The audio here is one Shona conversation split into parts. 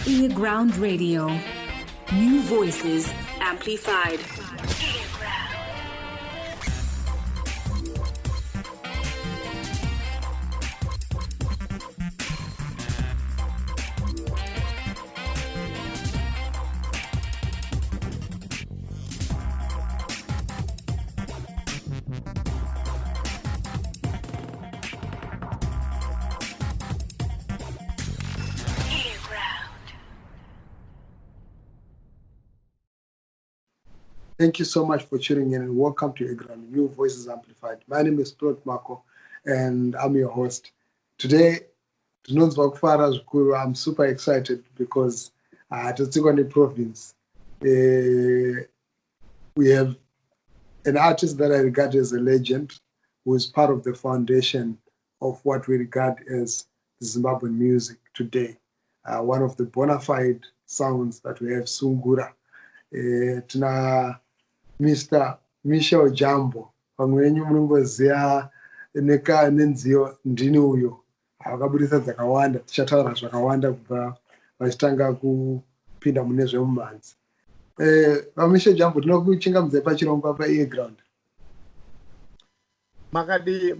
earGROUND Radio. New voices amplified. Thank you so much for tuning in and welcome to earGROUND, New Voices Amplified. My name is Plot Marco and I'm your host. Today, I'm super excited because at the province, we have an artist that I regard as a legend who is part of the foundation of what we regard as Zimbabwean music today. One of the bona fide sounds that we have, Sungura. Tuna Mr. Michel Jambo, pamwenyu munongoziva nenziyo ndini uyo akaburitsa dzakawanda tichataura zvakawanda kubva vachitanga kupinda mune zvemumanzi. Michel Jambo, tinokuchingamidza pachirongwa paearGROUND. Makadi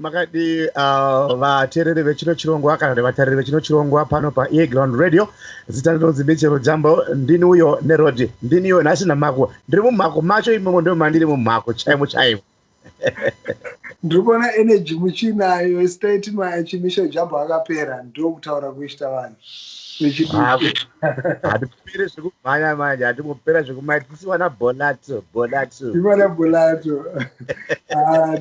vateereri vechino chirongwa kana vatariri vechino chirongwa pano paearGROUND radio. Zita rinonzi Michel Jambo, ndini uyo nerodi, ndini uyo nhasi namako, ndiri mumako macho imomo ndo mandiri mumako chaimo chaimo. Ndikuona energy muchinayo state machi Michel Jambo akapera ndokutaura kuishita vanhu. Hatipire zvekumhanya manje, hatimupera zvekumhanya, tisiwana bolato. Ivana bolato.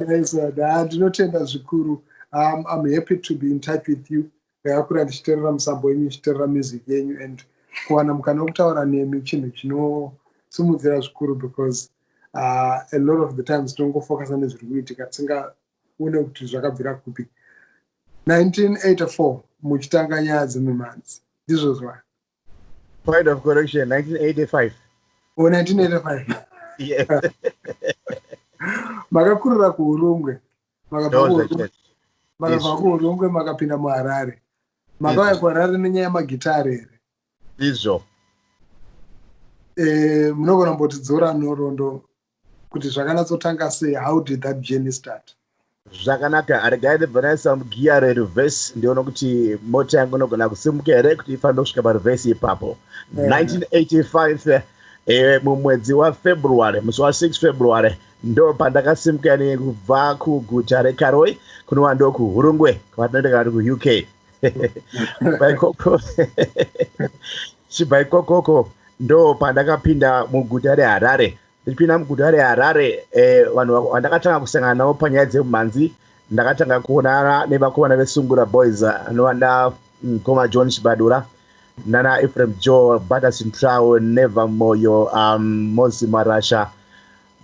Nice one. Ndinotenda zvikuru. I'm happy to be in touch with you. Ndakakura ndichiteerera musambo wenyu, ndichiteerera music yenyu and kuwana mukana wokutaura nemi chinhu chinosimudzira zvikuru because a lot of the times tinongofocusa nezviri kuitika tisingaone kuti zvakabvira kupi. 1984 muchitanga nyaya dzemumanzi. This was what? Point of correction, 1985. Oh, 1985. Yes. Makakurira kuHurungwe. Makabva kuHurungwe makapinda muHarare. Makauya kuHarare nenyaya yemagitare here. Izvo. Munogona kumbotidzora nhoroondo kuti zvakanatsotanga sei. How did that journey start? Zvakanaka, arigaide bvanaisa mugiya rereverse ndiona kuti mota yangu inogona kusimuka here kuti ifambe kusvika pareverse ipapo. 1985 mumwedzi waFebruary, musi wa6 February ndo pandakasimuka kubva kuguta reKaroi kunova ndo kuHurungwe kwatinoenda kuUK. Chibva ikokoko ndo pandakapinda muguta reHarare. Ndichipinda muguta reHarare, vanhu vandakatanga kusangana navo panyaya dzemumanzi ndakatanga kuonana nevakomana veSungura boys anova mukoma John Shibadura nana Ephraim Joe, Batterson Trao, Neva Moyo, Mozi Marasha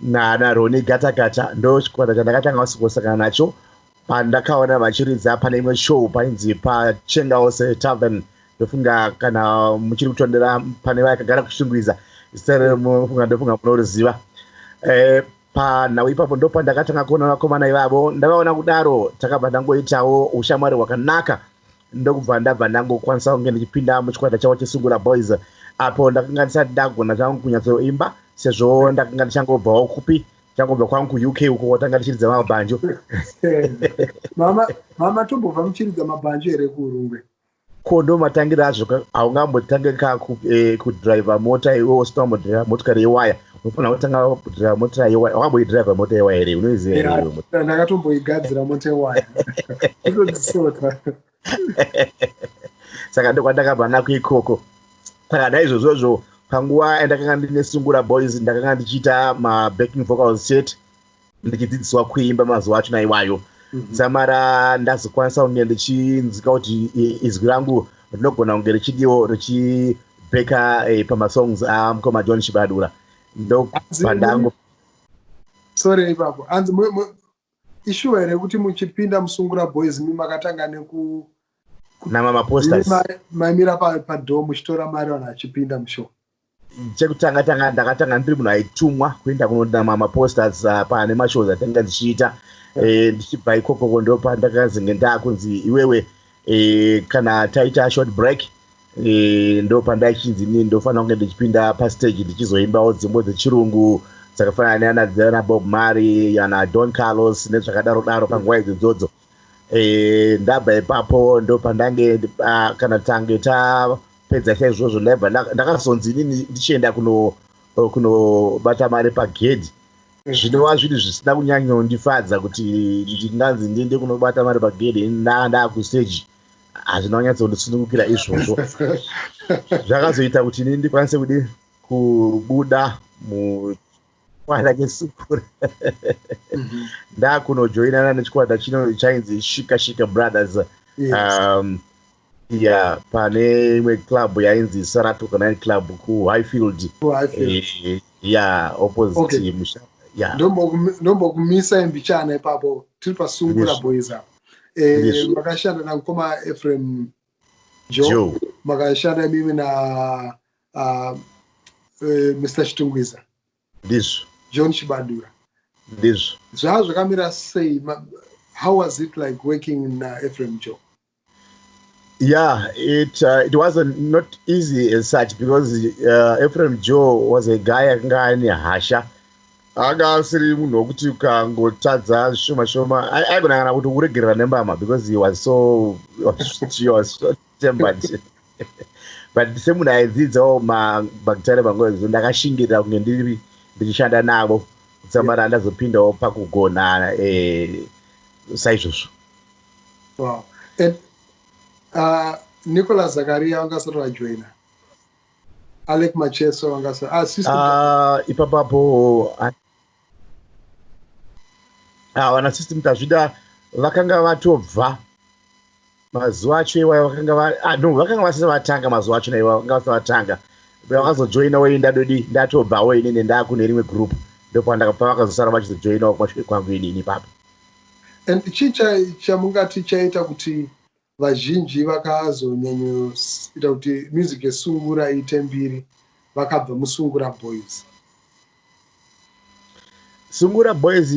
nana Roni Gata. Ndo chikwata chandakatanga kusangana nacho pandakaona vachiridza pane imwe show painzi paChengaose Tavern. Ndofunga kana muchiri kutondera pane vakagara kushungwiza ndofunga munoriziva. Panhau ipapo ndo pandakatanga kuona vakomana ivavo. Ndavaona kudaro takabva ndangoitawo ushamwari hwakanaka ndokubva ndabva ndangokwanisa kunge ndichipinda muchikwata chavo cheSungura boys. Apo ndakanga ndisati ndagona zvangu kunyatsoimba sezvo ndakanga ndichangobvawo kupi, changobva kwangu kuUK uko watanga ndichiridza mabhanjo. Mama tombobva muchiridza mabhanjo here kuHurungwe? Kondo matangira azvo haungambotanga kudriver mota iwe usina kudriver motokari yewaya. Unofana kutanga kudriver mota yewaya. Wakamboidriver mota yewaya here? Unoiziva here? Ndakatomboigadzira mota yewaya. Ndinodzisota. Saka ndokwandakabva nako ikoko. Saka naizvozvozvo panguva yandakanga ndine Sungura boys ndakanga ndichiita mabacking vocals set ndichidzidziswa kuimba mazuva acho naiwayo. Samara ndazokwanisa kunge ndichinzika kuti izwi rangu rinogona kunge richidiwo richibheka pamasongs amukoma John Shibadura. Ndo pandango. Sorry ipapo. Anzi issue here kuti muchipinda muSungura boys makatanga neku namama posters. Maimira padhomo muchitora mari vanhu vachipinda mushow. Chekutanga ndakatanga ndiri munhu aitumwa kuenda kunonama maposters pane mashows atanga ndichiita. Ndichibva ikoko ndo pandakazenge ndakunzi iwewe kana taita short break ndo pandachinzi inini ndofanira kunge ndichipinda pastage ndichizoimbawo dzimbo dzechirungu dzakafanana nana Bob Marley yana Don Carlos nezvakadaro daro panguva idzodzo. Ndabva ipapo ndo pandange kana tange tapedza chaizvozvo ndaibva ndakazonzi inini ndichienda kunobata mari pagedhi. Zvinova zvinhu zvisina kunyanyondifadza kuti ndinganzi ndiende kunobata mari pagedhi ndaakustage. Hazvina kunyatsondisunungukira izvozvo. Zvakazoita kuti inini ndikwanise kubuda mukwana kesungura ndakunojoinana nechikwata chino chainzi Shika Brothers. Pane imwe club yainzi Saratoga Night Club kuHighfield. Opposite Musha. Ndombokumisa imbichana ipapo tiri paSungura Boys apa. Makashanda na mkoma Ephraim Joe. Makashanda mimi na Mr. Chitungwiza. This. John Shibadura. This. Zvakamira say, how was it like working in Ephraim Joe? Yeah, it wasn't not easy as such because Ephraim Joe was a guy akanga ane hasha. Anga asiri munhu wokuti ukangotadza shoma aigona kana kuti uregerera nembama because he was so tempered. But semunhu aidzidzawo mabhakitari panguva idzo ndakashingirira kunge ndiri ndichishanda navo kutsamara ndazopindawo pakugona saizvozvo. Wow. And Nicholas Zakaria wangasati wajoina. Alec Macheso wangasati assistant. Ipapapo wana system tazvida vakanga vatobva mazuva acho iwayo vakanga vasina vatanga mazuva acho naiwa vakanga vasina vatanga vakazojoinawo ndadodi ndatobvawo inini ndakune rimwe group ndopavakazosara vachizojoinawo kumashure kwangu inini ipapo. And chicha chamungati chaita kuti vazhinji vakazonyanyoita kuti music yeSungura iite mbiri vakabva muSungura Boys? Sungura Boys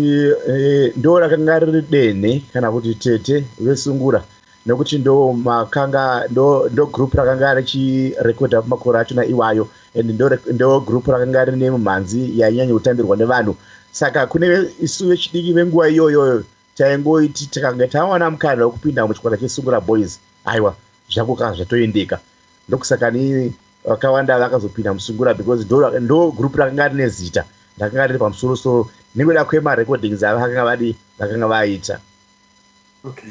ndo rakanga riri dene kana kuti tete veSungura nekuti ndo group rakanga richirekodha makore achona iwayo and ndo group rakanga rine mumhanzi yainyanya kutambirwa nevanhu. Saka kune isu vechidiki venguva iyoyo taingoiti takanga tawana mukana wokupinda muchikwata cheSungura Boys, aiwa zvakoka zvatoendeka. Ndokusaka ni vakawanda vakazopinda muSungura because ndo group rakanga rine zita rakanga riri pamusoro nekuda kwemarecordings vakanga vaita. Okay.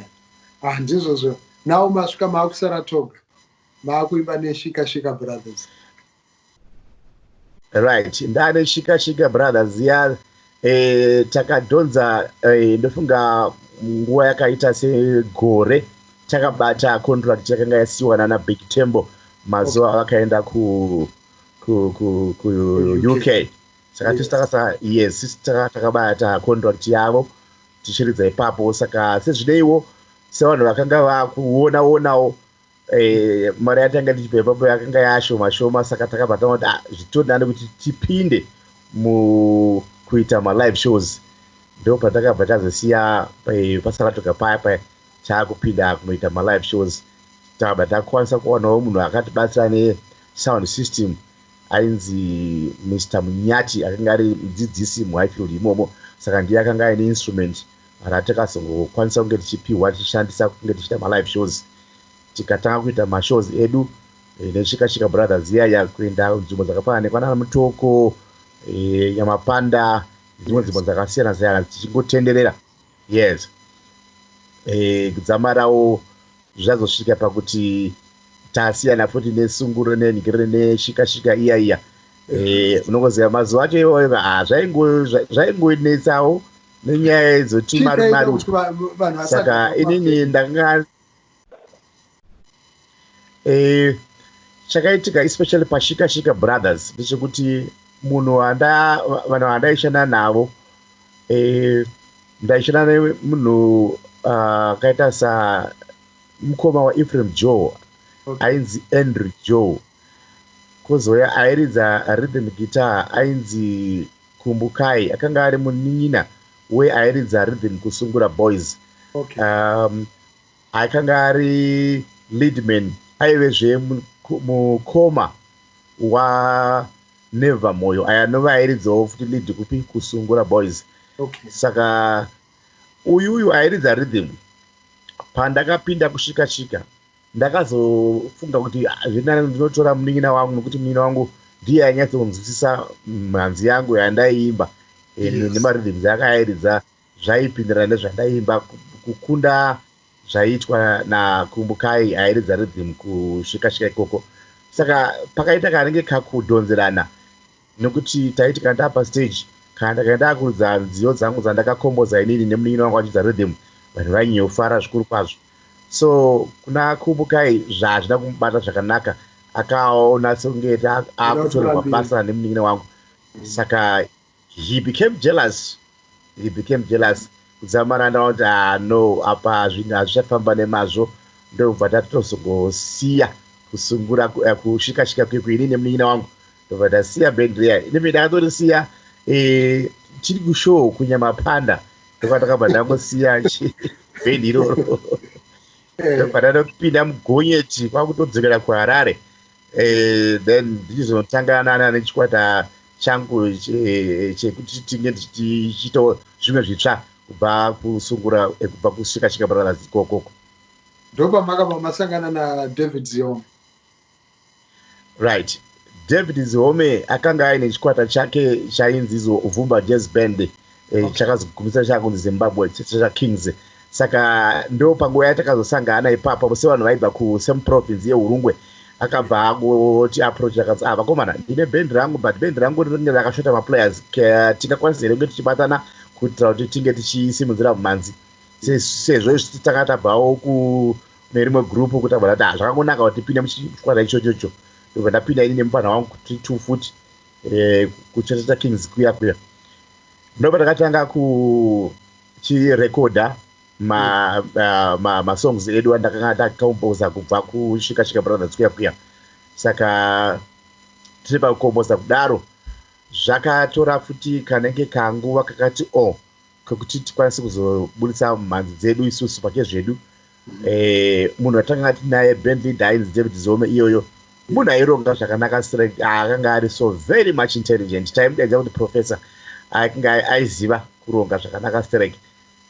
Ndizvozvo. Now masvika maakuSaratoga maakuimba neShika Brothers. Right, ndane Shika Brothers ya takadhonza ndofunga nguva yakaita segore takabata contract yakanga yasiwa nana Big Tembo mazuva vakaenda ku UK. Saka tisi takabata contract yavo tichiridza ipapo. Saka sezvideiwo sevanhu vakanga vakuonawo mari yatanga tichipa ipapo yakanga yashoma. Saka takabva taona kuti zvitodani kuti tipinde kuita live shows. Ndo patakabva tazosiya paSaratoga paya taakupinda kunoita live shows. Takabva takwanisa kuwanawo munhu akatibatsira nesound system ainzi Mr. Munyati akanga ari mudzidzisi muHighfield imomo. Saka ndiye akanga aine instrument ratakazongokwanisa kunge tichipiwa tichishandisa kunge tichiita live shows. Tikatanga kuita mashows edu neShika Brothers yaya kuenda nzvimbo dzakafanana nekwana Mutoko, Nyamapanda, dzimwe nzvimbo dzakasiyana tichingotenderera. Yes. Kudzamarawo zvazosvika pakuti tasiyana futi neSungura nenhikirire neShika iya. Unokuziva mazuva acho iwoyo zvaingonetsawo nenyaya idzotimari. Saka inini ndakanga chakaitika especially paShika Brothers ndechekuti vanhu vandaishanda navo ndaishanda nemunhu akaita samukoma waEphraim Joe ainzi Andrew Joe. Kozouya airidza rhythm guitar ainzi Kumbukai akanga ari munin'ina airidza rhythm kuSungura Boys. Okay. Akanga ari leadman aivezve mukoma waNeva Moyo aya novairidzawo futi lead kupi kuSungura Boys. Okay. Saka uyu airidza rhythm pandakapinda kushika ndakazofunga kuti zvina ndinotora munin'ina wangu nokuti munin'ina wangu ndiye ainyatsonzwisisa mhanzi yangu yandaiimba nemarhythms yakairidza zvaipindirana nezvandaiimba kukunda zvaiitwa nakumbukai airidza rhythm kushika ikoko. Saka pakaita kanenge kakudhonzerana nokuti taiti kana tapa stage kana ndakaenda kuridza nziyo dzangu dzandakakomboza inini nemunin'ina wangu achiridza rhythm vanhu vainyofara zvikuru kwazvo. So kuna kumbukai zvazvina kumubata zvakanaka akaona songe akutorerwa basa nemunin'ina wangu. Saka he became jealous kudzamaranda kuti no apa zvinhu hazvichafamba nemazvo ndobva tatozongosiya kusungura kushika kwekweni nemunin'ina wangu ndobva tasiya bhendi riya inebe ndakatorisiya tiri kushow kunyamapanda ndobva takabva ndangosiya bhendi iroro ndobva ndatopinda mugonyeti kwakutodzokera kuHarare then ndichizotangana nechikwata changu chekuti tinge tichiitawo zvimwe zvitsva kubva kusungura kubva kushika brothers ikoko. Ndopa makabva masangana naDavid Zihome. Right. David Zihome akanga aine chikwata chake chainzi Vumba Jazz Band chakazogumisa chakunzi Zimbabwe chaKings. Saka ndo panguva yatakazosangana ipapo sevanhu vaibva kusame province yeHurungwe akabva angoti approach akati vakomana ndine band rangu but band rangu rinenge rakashota maplayers tingakwanisa here kunge tichibatana kuitira kuti tinge tichisimudzira mumhanzi sezvo tanga tabvawo kune rimwe group kuti abva kuti zvakangonaka kuti tipinde muchikwata ichocho ndobva ndapinda ini nemupanha wangu kuti 2 futi kuchoteta Kings kuya ndobva takatanga kuchirekodha masongs edu andakanga ndakomboza kubva kushika brothers kuya. Saka tiri pakukomboza kudaro zvakatora futi kanenge kanguva kakati kokuti tikwanise kuzobudisa mhanzi dzedu isusu pake zvedu. Munhu watanga tinaye band leader ainzi David Zihome iyoyo munhu aironga zvakanaka akanga ari so very much intelligent taimudaidza kuti professor akanga aiziva kuronga zvakanaka strike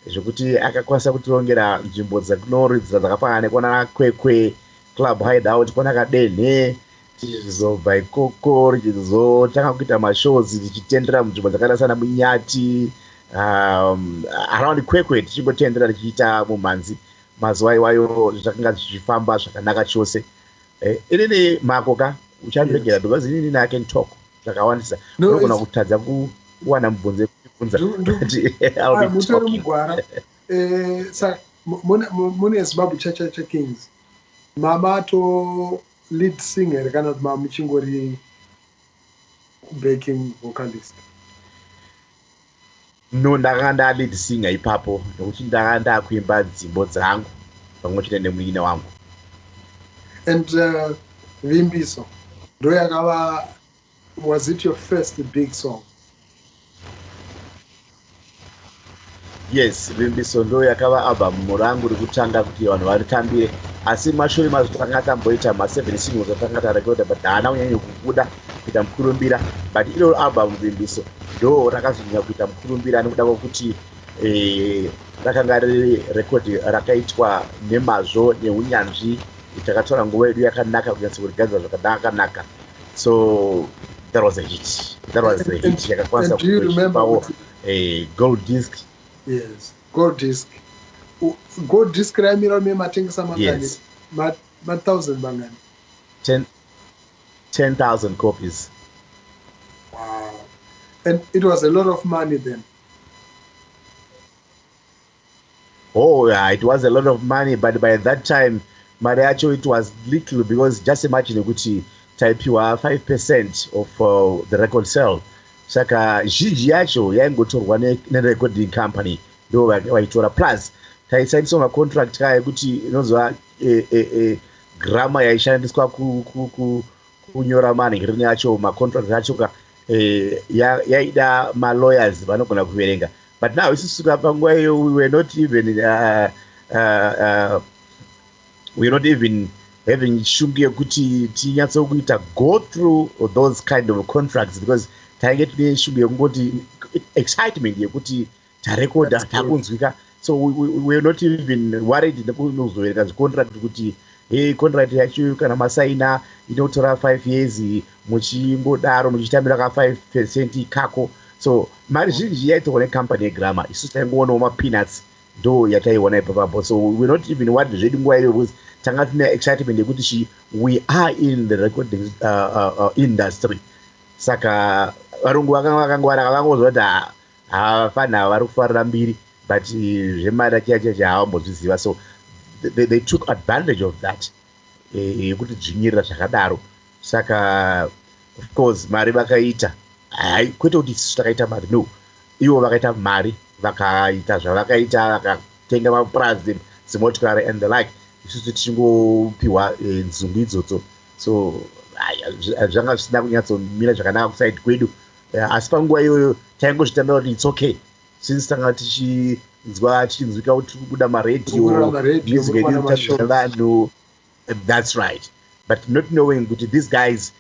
zvekuti akakwanisa kutirongera nzvimbo dzakunoridzira dzakafanana nekwana Kwekwe Club Hideout kwana Kadenhe tichizobva ikoko tichizotanga kuita mashows tichitendera munzvimbo dzakaita sana Munyati around Kwekwe tichingotendera tichiita mumhanzi mazuva iwayo zvakanga zvichifamba zvakanaka chose. Inini makoka uchandiregera because inini I can talk zvakawandisa unogona kutadza kuwana mubvunzo kunza mutori mugwara saka mune Zimbabwe cha Kings mamato lead singer kana kuti muchingori backing vocalist. No, ndakanga lead singer ipapo nokuti ndakanga ndakuimba dzimbo dzangu pamwe chete nemunin'ina wangu. And Vimbiso ndo yakava, was it your first big song? Yes, Vimbiso ndo yakava album rangu rekutanga kuti vanhu varitambire, asi mashure mazvo takanga tamboita ma7 singles atakanga tarekoda but haana kunyanya kubuda kuita mukurumbira, but iro album Vimbiso ndo rakazonyanya kuita mukurumbira nekuda kwokuti rakanga riri rekodi rakaitwa nemazvo neunyanzvi, takatora nguva yedu yakanaka kunyatsa kurigadzira zvakanaka. So that was a hit. Yakakwanisa kuchipawo gold disc. Yes, gold disc. Gold disc raimira matengesa mangani? Yes. 1,000 bangani? 10,000 copies. Wow. And it was a lot of money then. Oh yeah, it was a lot of money, but by that time mari yacho it was little, because just imagine kuti taipiwa 5% of the record sale. Saka zhinji yacho yaingotorwa nerecording company ndo vaitora, plus taisainiswa macontract kaya kuti inonzwa grammar yaishandiswa kunyora manheru yacho, macontract yacho yaida malawyers vanogona kuverenga. But now isusu panguva iyo we were not even having shungu yekuti tinyatsokuita go through those kind of contracts, because tainge tine shungu yekungoti excitement yekuti tarekoda takunzwika. So we're not even worried nekunozoverenga zvicontract kuti hey, contract yacho kana masaina inotora 5 years muchingodaro muchitambira ka 5% kako. So mari zhinji yaitorwa necompany yeGRAMA, isusu taingoonawo mapeanuts ndo yataiona ipapapo. So we're not even worried zvedu nguva iyoyo, because tanga tine excitement yekuti we are in the recording industry. Saka varungu vakangwara vakangozva kuti havafana vari kufarira mbiri, but zvemari achiachacha havambozviziva. So they took advantage of that yekuti dzvinyirira zvakadaro. Saka of course mari vakaita, kwete kuti isusu takaita mari, no, ivo vakaita mari vakaita zvavakaita, vakatenga mapurazi dzimotikari and the like. Isusu tichingopiwa nzungu idzodzo. So zvanga zvisina kunyatsomira zvakanaka kusaidi kwedu, asi panguva iyoyo taingozvitambira kuti it's okay, since tanga tichinzwika kuti tiri kubuda maredhiyo, music yedu inotariswa nevanhu. That's right, but not knowing kuti these guys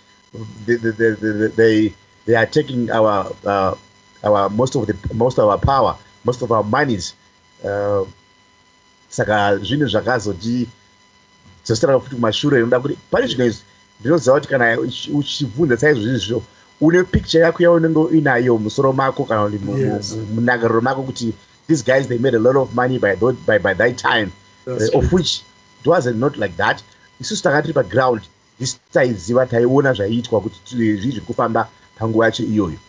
they are taking our most of our power, most of our monies. Saka zvinhu zvakazoti dzosara futi kumashure. Inoda kuti pane zvinhu izvi ndinoziva kuti kana uchibvunza saizvozvi izvo une picture yako yaunenge uinayo musoro mako kana mundangariro mako kuti these guys they made a lot of money by that time, of which it wasn't not like that. Isusu tanga tiri paground, isi taiziva, taiona zvaiitwa kuti zviri kufamba panguva yacho iyoyo.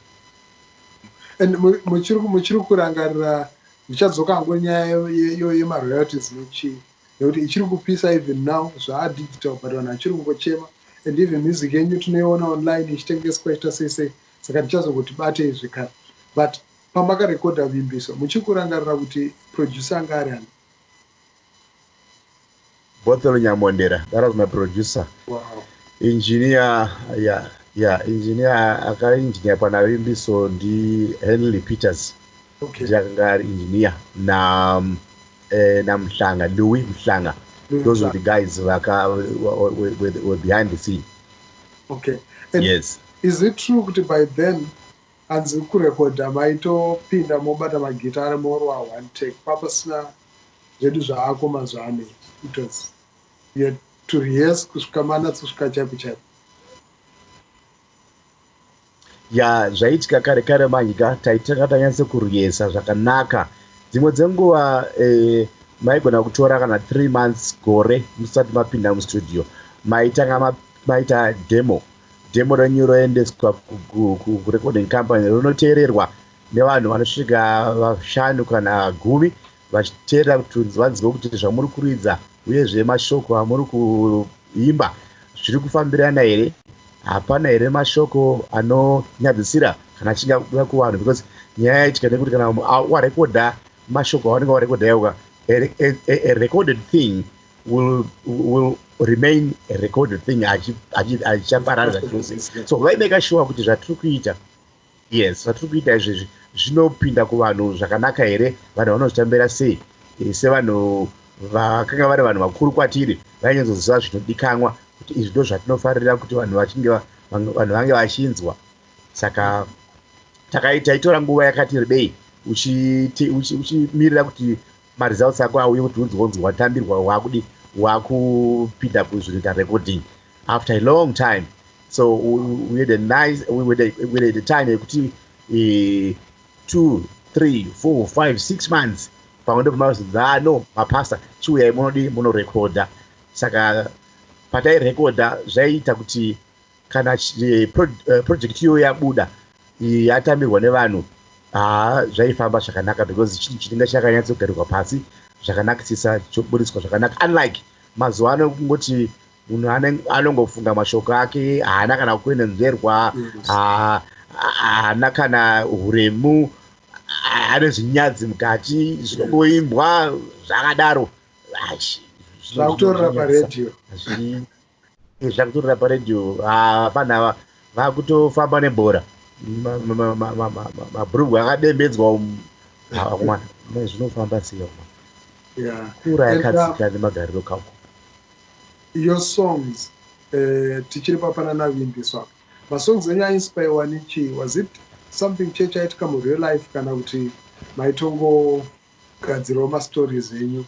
And muchiri kurangarira ndichadzoka hangu nyaya yemaroyalties nechii, nekuti ichiri kupisa even now zvaadigital, but vanhu vachiri kungochema, and even music yenyu tinoiona online ichitengeswa ichita sei. Saka ndichazongoti batei zvekare. But pamakarekodha vimbiso muchiri kurangarira kuti producer anga ari ani? Bothelo Nyamondera, that was my producer. Wow. Engineer, engineer akaengineer pana vimbiso ndi Henley Peters. Okay. Jakanga engineer na Mhlanga, Louis Mhlanga. Those were the guys were behind the scene. Okay. And yes. Is it true that by then anzi kurekodha maitopinda mobata magitara morwa one take papasina zvedu zvaako mazuva ano? It was you had to rehearse kusvika manatso kusvika chapi? Ya zvaitika kare manyika taitanga tanyatse kuriyesa zvakanaka. Dzimwe dzenguva maigona kutora kana 3 months gore musati mapinda mustudio, maita demo renyu roendeswa kurecording company, runoteererwa nevanhu vanosvika 5 kana 10 vachiteerera kuti vanzwe kuti zvamuri kuridza uyezve mashoko amuri kuimba zviri kufambirana here, hapana here mashoko anonyadzisira kana achinga kuvanhu, because nyaya yaitika nekuti kana warekodha mashoko awanenge warekodha yauka, a recorded thing will remain a recorded thing achichaparara chose. So vaimeka sure kuti zvatiri kuita, yes, zvatiri kuita izvezvi zvinopinda kuvanhu zvakanaka here, vanhu vanozvitambira sei. Sevanhu vakanga vari vanhu vakuru kwatiri vainyatsoziva zvinodikanwa kuti izvi ndo zvatinofarira kuti vanhu vange vachinzwa. Saka taitora nguva yakati rebei uchimirira kuti maresults ako auye kuti unzwe watambirwa wakupinda kuzvinoita recording after a long time. So we had a time yekuti 2, 3, 4, 5, 6 months pamwe no mapasta chiuyai munorekodha. Saka patairekodha zvaiita kuti kana project iyo yabuda yatambirwa nevanhu, zvaifamba zvakanaka, because chinenge chakanyatsogarirwa pasi zvakanakisisa choburitswa zvakanaka, unlike mazuva ano kungoti munhu anongofunga mashoko ake, haana kana kukwenenzverwa, haana kana uremu, ane zvinyadzi mukati zvinongoimbwa zvakadaro. Zvakutorera paredhiyo. Zvakutorera paredhiyo. Vanhu ava vakutofamba nebhora, mabhurugwa akadembedzwa mwana, zvinofamba sei? Kura yakadzika nemagariro kako. your songs tichiri papana navimbiswa masongs enyu ainspire nichi? Was it something chaitika mureal life kana kuti maitongogadzirawo mastories enyu?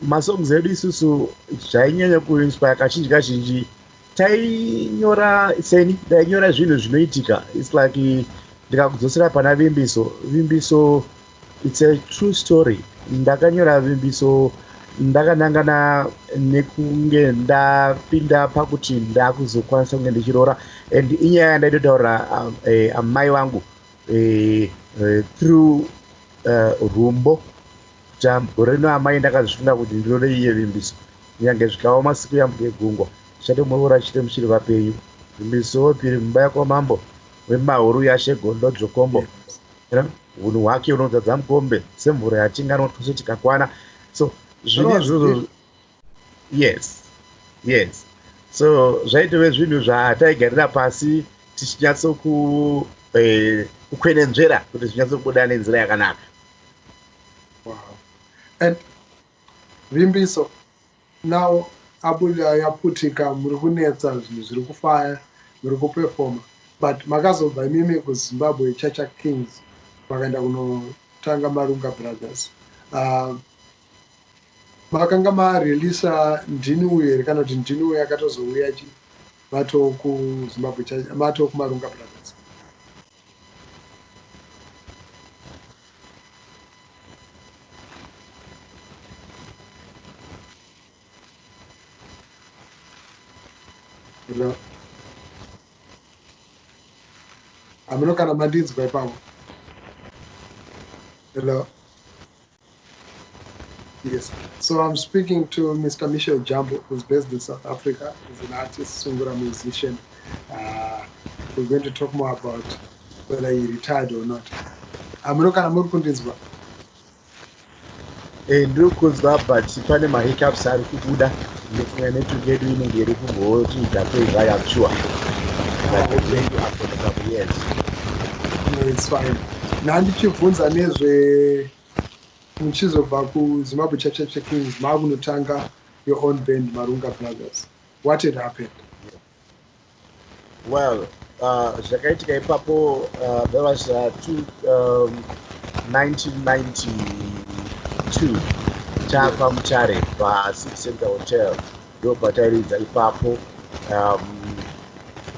masongs edu isusu zvainyanya kuinspire kazhinji ndainyora zvinhu zvinoitika. It's like ndikakudzosera pana vimbiso it's a true story. Ndakanyora vimbiso ndakanangana nekunge ndapinda pakuti ndakuzokwanisa kunge ndichiroora, and inyaya ndaitotaura amai vangu through rumbo. Gore rino amai ndakazvifunga kuti ndinode iye vimbiso, kunyange zvikawa masiku yambuke gungwa chichatomboora chite muchiriva penyu. Vimbiso piri mumba kwamambo wemahuru yashegondo dzokombo, unhu hwake unodzadza mukombe semvura yatingano tose tikakwana. So zvinhu izvozvo, yes, so zvaitove zvinhu zvataigarira pasi tichinyatsokukwenenzvera kuti zvinyatsobuda nenzira yakanaka. Wow. And vimbiso now abuda yaputika, muri kunetsa zvinhu zviri kufaya, muri kuperforma, but makazobva imimi kuZimbabwe Chacha Kings makaenda kunotanga Marunga Brothers. Makanga mareleasa ndini uyo here kana kuti ndini uyo akatozouya mato kuZimbabwe mato kuMarunga Brothers? Hello. Amino kana mandinzwa ipapo? Hello. Yes. So I'm speaking to Mr. Michel Jambo, who's based in South Africa. He's an artist, Sungura musician. We're going to talk more about whether he retired or not. Amino kana muri kundinzwa? Ndiri kunzwa, but pane mahiccups ari kubuda. Ndofunga network yedu inenge iri kumbochiita kwega, I'm sure. Yes. No, it's fine. Nandichibvunza nezve muchizobva kuZimbabwe Chacha Kings makunotanga your own band Marunga Brothers. What had happened? Well, zvakaitika ipapo, that was 1992 tafa Mutare pa6 Center Hotel, ndo patairidza ipapo.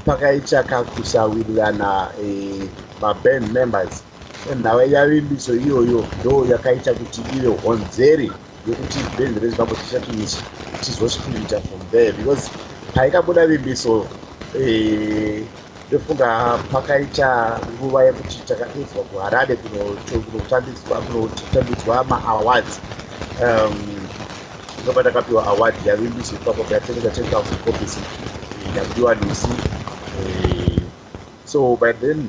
Pakaita kakusawirirana maband members, nhava yavimbiso iyoyo ndo yakaita kuti ive honzeri yokuti band reZimbabwe Chacha Kings tizosvita from there, because paikabuda vimbiso ndofunga pakaita nguva yekuti takaedzwa kuHarare kunotambidzwa ma-awards. Ndobva takapiwa award yavimbiso ipapo yatenga 10,000 copies yakudiwa nisi. So by then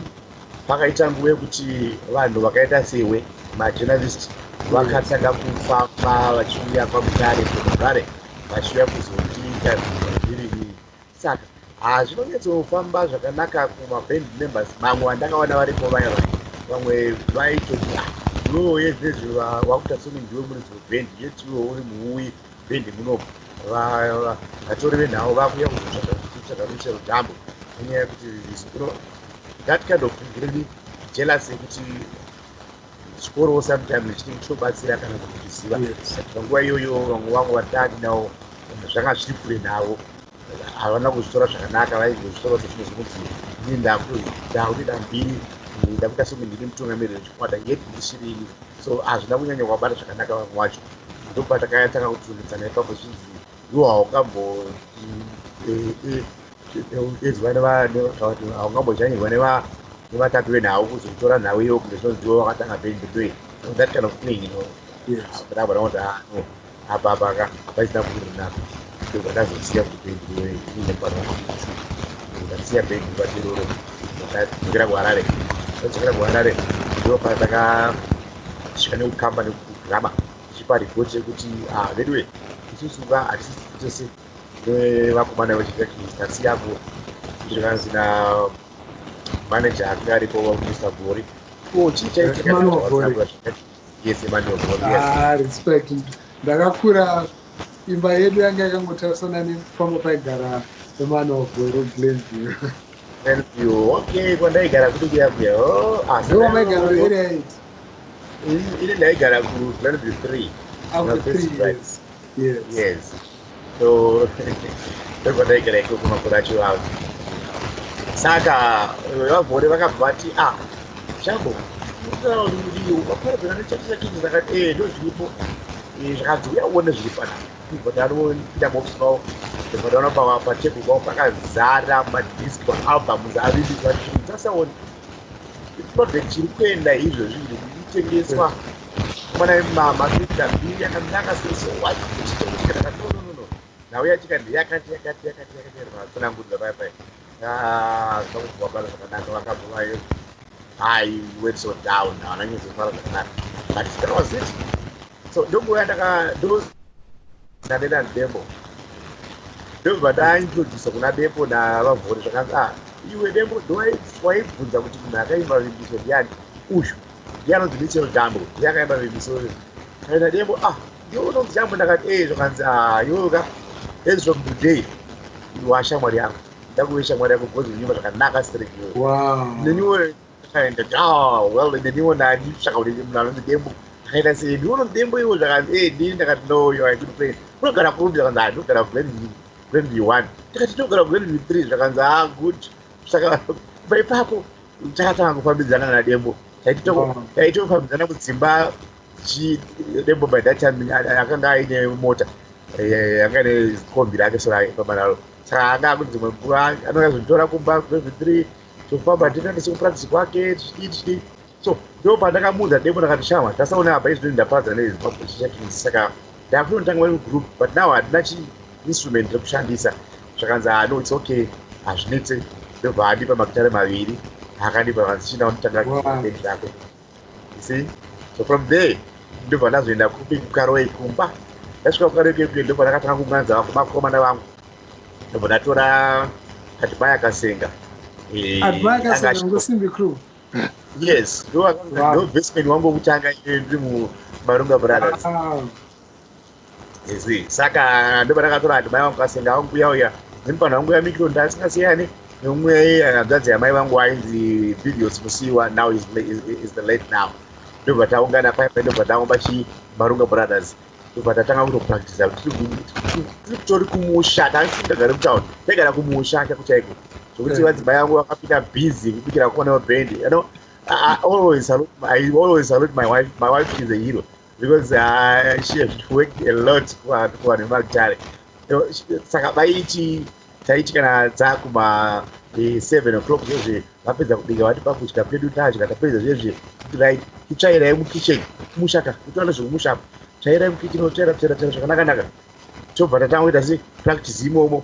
pakaita nguva yekuti vanhu vakaita sewe majournalist vakatanga kufamba vachiuya paMutare kuHarare vachiuya kuzotiita zviriviri. Saka hazvinonyatsofamba zvakanaka kumaband members. Mamwe vandakaona varipo vamwe vaitoti yezvezvi wakuta soni ndiwe muridzi webhendi, yetiwe uri muui bhendi munobva. Vatori venhau vakuya kuzotsvaga Michel Jambo nenyaya yekuti that kind of really jealous yekuti chikorowo sometimes chinenge chinobatsira kana kutiziva. Panguva iyoyo vamwe vangu vataatinavo zvanga zviri kure navo havana kuzvitora zvakanaka, vaizozvitora sezvinozokuti ini ndakuda mbiri, ndakuita sokunge ndiri mutungamiriri wechikwata yeti ndishirini. So hazvina kunyanya kwabata zvakanaka vamwe vacho. Ndobva takatanga kuturikidzana ipapo zvinzi iwo haungambozvanyirwa nevatatu venhau kuzotora nhau iyo kunge zvinonziwo vakatanga bhendi doe, that kind of thing, you know. Yes. Ndabva kuti apa pasina kurinaka. Ndobva ndazosiya kuti bhendi doe ine ndasiya bhendi patiroro ndadzokera kuHarare. Ndadzokera kuHarare ndo patakasvika nekukamba nekugama tichipa ripoti yekuti vedwe isusu hatisi tose nevakomana veChacha Kings, tasiyapo tirikanzi namanager akanga aripo Mr. Gori. Oh, chicha Manovhori. yes, Manovhori. Yes. Respect. Ndakakura imba yedu yanga yakangotarisana nepamba paigara Manovhori Glenview. Glenview. Okay, when I got a good idea. Oh, Ndo maigara area 8. Ile ndaigara ku Glenview 3. After 3 years. Yes. Yes. So ndipo ndaigara iko kumakura chiwavu. Saka vavhori vakabva vati Jambo vaparadzana nechati chakiti ndakati ndo zviripo zvakanzi uyaone zviri panapa ndibva ndanoita maofisi vavo ndibva ndaona patebhuru pavo pakazara madhiski maalbums avimbiswa tasaoni project chiri kuenda izvozvi zviri kutengeswa mwana mamabiri akanaka sesowachichikakatononono nauya chikandi yakati ratsanangurira paipai zvakubvabala zvakanaka vakabva vayo I went so down now. I used to follow that. But that was it. So don't go and those that demo. Don't but I introduced some demo na voice. You were demo do I why put the Yan Ush. Yano to little Jambo. Yakaba so and a demo you don't jump at age and you got is from today. You are Shamaria. That wish I would have goes to you like a Naga street. Wow. The new and well, the new one I did shout in the demo. And I said, you know, demo was like, hey, didn't know you are a good player. Look at a good on that. Look at a when you want. Look at a when you 3 seconds are good. By Papo, Chata from the Zana demo. I told from the Simba. She demo by that time. I can't die in a motor. I got a combi like a sorry for my Saga to my brand. I don't have to talk about 3. So far, but didn't so practice package. So, no, but I moved that they would have shower. That's all now based in the pattern is checking Saka. They have not done group, but now I'd like instrument of Shandisa. Shakanza, no, it's okay. As need to the body of Mactara Mavidi. I can't even sit down to you see? So from there, the Vanas in the cooking Karoe Kumba. Let's go for the Panakamanza of Makomana. The Bonatura at Bayaka Admire crew. Yes, no basement wangu kuchanga ndimu Barunga Brothers. Yes, saka ndo barakatora admire wangu kasenga wangu yauya. Nimpana wangu ya mikro ndasingasiyani. Nomwe angadzi ya mai wangu ainzi videos musiwa now is the late now. Ndo bataungana paipa ndo bataomba chi Barunga Brothers. Ndo batatanga kuto practice tori kumusha ndagara kutown. Ndagara kumusha kuchaiko. So which was by a busy because I band. You know, I always salute my wife. My wife is a hero because she has worked a lot for the military. Sakabaichi kana zakuma 7 o'clock yeje wapedza kubika wati pakuchika pedu tachi katapedza zvezve right kuchaira mu kitchen mushaka kutona zvomushaka chaira mu kitchen otera zvakanaka chobva tatangoita sei practice imomo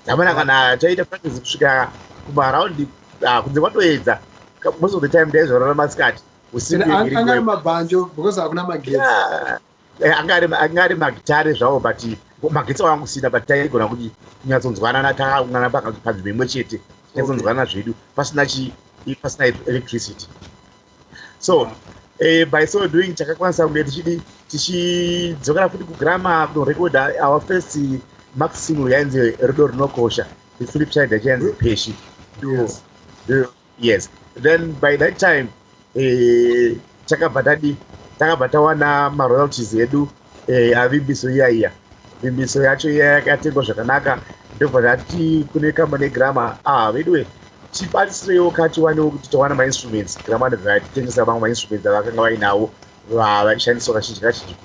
zamana kana chaita practice kusvika kumaraundi kunze kwatoedza most of the time days orara masikati angari mabhanjo because hakuna magetsi angari magitare zvawo but magetsi wangu sina but taigona kuti kunyatsonzwanana takaungana panzvimbo imwe chete tinyatsonzwanana zvedu pasina electricity. So by so doing takakwanisa kunge tichidzokera futi kugrama kunorekoda our first max single yainzi rudo rinokosha the flip side yachianzi peshi. Yes, then by that time takabva tawana maroyalties edu avimbiso iyaiya vimbiso yacho yakatengwa zvakanaka ndobva tati kune kamba negrama veduwe tibatsirewo katiwanewo kuti tawana mainstruments grama ndvatitengesa vamwe mainstruments avakanga vainawo vaishandiswa kazhinji kazhinji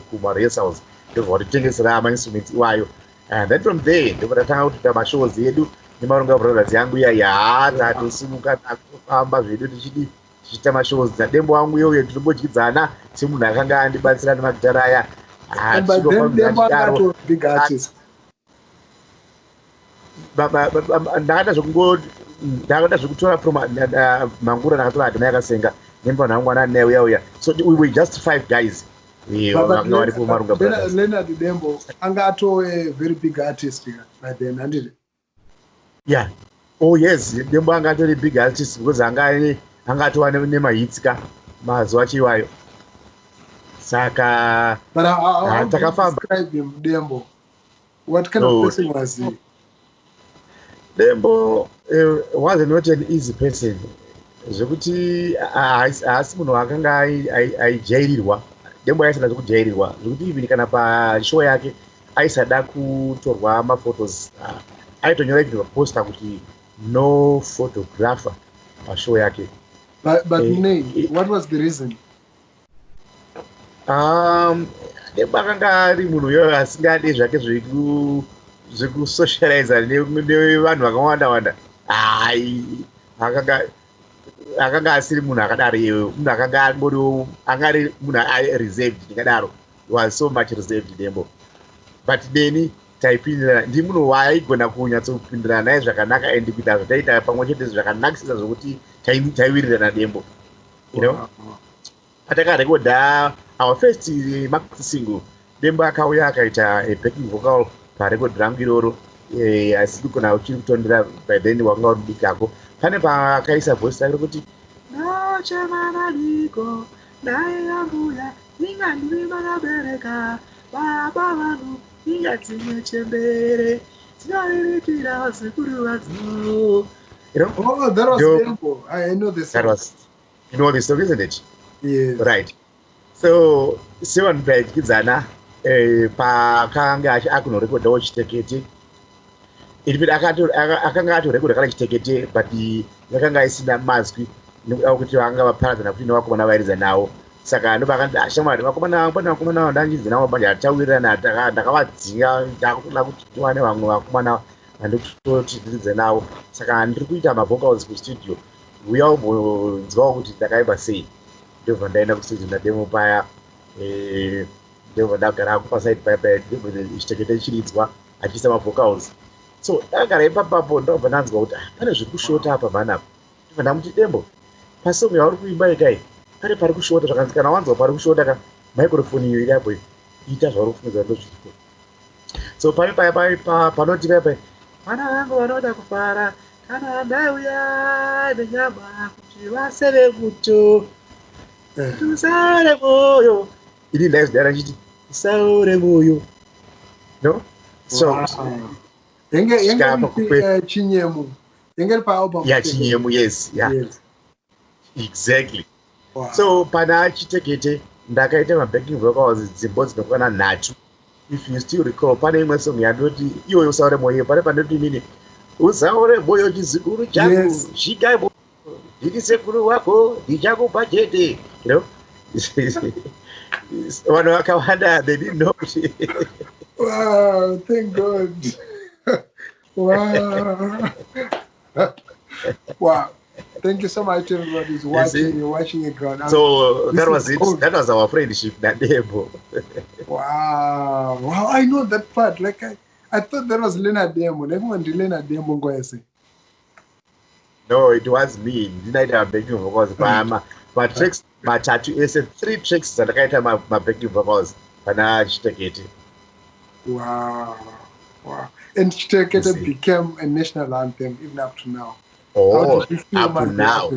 kumarehearsals ndobva vatitengesera mainstruments iwayo. And then from there ndobva tatanga kutoita mashows edu nemarunga brothers yangu iya tatosimuka takufamba zvedu tichiita mashows nadembo wangu iyoyo tinombodyidzana semunhu akanga andibatsira nemagitara aya. Ndakada zvekutora from Mangura ndakatora adhima yakasenga nemba nangu anani uya. So we were just 5 guys. Leonard Dembo angato a very big artist by then, and yeah. Oh yes, Dembo angato a big artist because anga angatova nemahitsika mazuva chiwayo. Saka But how do you takafamba. describe him, Dembo? What kind of person was he? Dembo was not an easy person. Zvekuti haasi munhu akanga aijairirwa. Dembo aisada zvekujairirwa zvekuti even kana pashow yake aisada kutorwa maphotos, aitonyora even paposta kuti no photographer pashow yake. But what was the reason? Dembo akanga ari munhu uyo asingade zvake zvekusocializa nevanhu vakawanda. Akanga asiri munhu akadaro iye, munhu akanga angari munhu reserved ndikadaro. He was so much reserved Dembo. But deni taipindirana, ndi munhu waigona kunyatsopindirana naye zvakanaka and kuita zvotaita pamwe chete zvakanakisisa zvokuti taiwirirana Dembo. You know? Atakarekodha our first maxi single, Dembo akauya akaita a backing vocal parecord rangu iroro, asiri kugona uchiri kutondera by then wanga uri dikako. Pane paakaisa voice yake kuti nachamananiko naye ambuya ingandiri makabereka baba vanhu ingatine chembere tinoririkira sekuru vadzo. You know? Oh, that was Dembo. I know the song. That was, you know the song, isn't it? Yes. Right. So seven page kidzana pakanga akunorekodhawo chitekete. Ilibidi akanga atorekoda kana chitekete but yakanga isina mazwi nekuda kuti vanga vaparadzana kuti nevakomana vairiza nawo. Saka ndopakati ashamwari vakomana ndanjidzi navo banja atawirirana ndakavadzinga ndakutoda kuti tiwane vamwe vakomana vandikutoti ndiridze navo. Saka ndiri kuita mavocals kustudio uya umbonzwawo kuti ndakaimba sei. Ndobva ndaenda kustudio naDemo paya, ndobva ndagara paside paya chitekete chiridzwa achiisa mavocals. So ndakagara ipapapo ndobva ndanzwa kuti pane zviri kushota apa mhanapo. Ndobva ndamuti Dembo, pasong yauri kuimba ikai pane pari kushota zvakanzi kana wanzwa pari kushota ka microphone iyo iri apo ita zvauri kufunga ndozviripo. So pane paya panoti paya vana vangu vanoda kufara kana ndauya nenyama kuti vaseve muto tusare moyo. Ini ndaizodara nchiti usaure moyo. No? So Chinyemu. Yeah, Chinyemu, yes. Yeah. Yes. Exactly. Wow. So pana chitekete ndakaita mabacking vocals dzimbo dzinokwana 3. If you still recall, pane imwe song yandoti iwe usaure moyo, pane panoti mini usaure moyo chizukuru changu chikai moyo ndiri sekuru wako ndichakupa chete. You know? Vanhu vakawanda they didn't know. Wow, thank God. Wow. Wow. Thank you so much, everybody who's watching. You're watching earGROUND. So that was it. That was our friendship that day. Wow. Wow, I know that part. Like I thought that was Lena Dembo. Everyone did Lena Dembo go say. No, it was me. Didn't I have backing vocals? My tracks, my tattoo is 3 tracks that I had my backing vocals. And I take it. Wow. Wow. And Chitekete became a national anthem even up to now. Oh, up to now.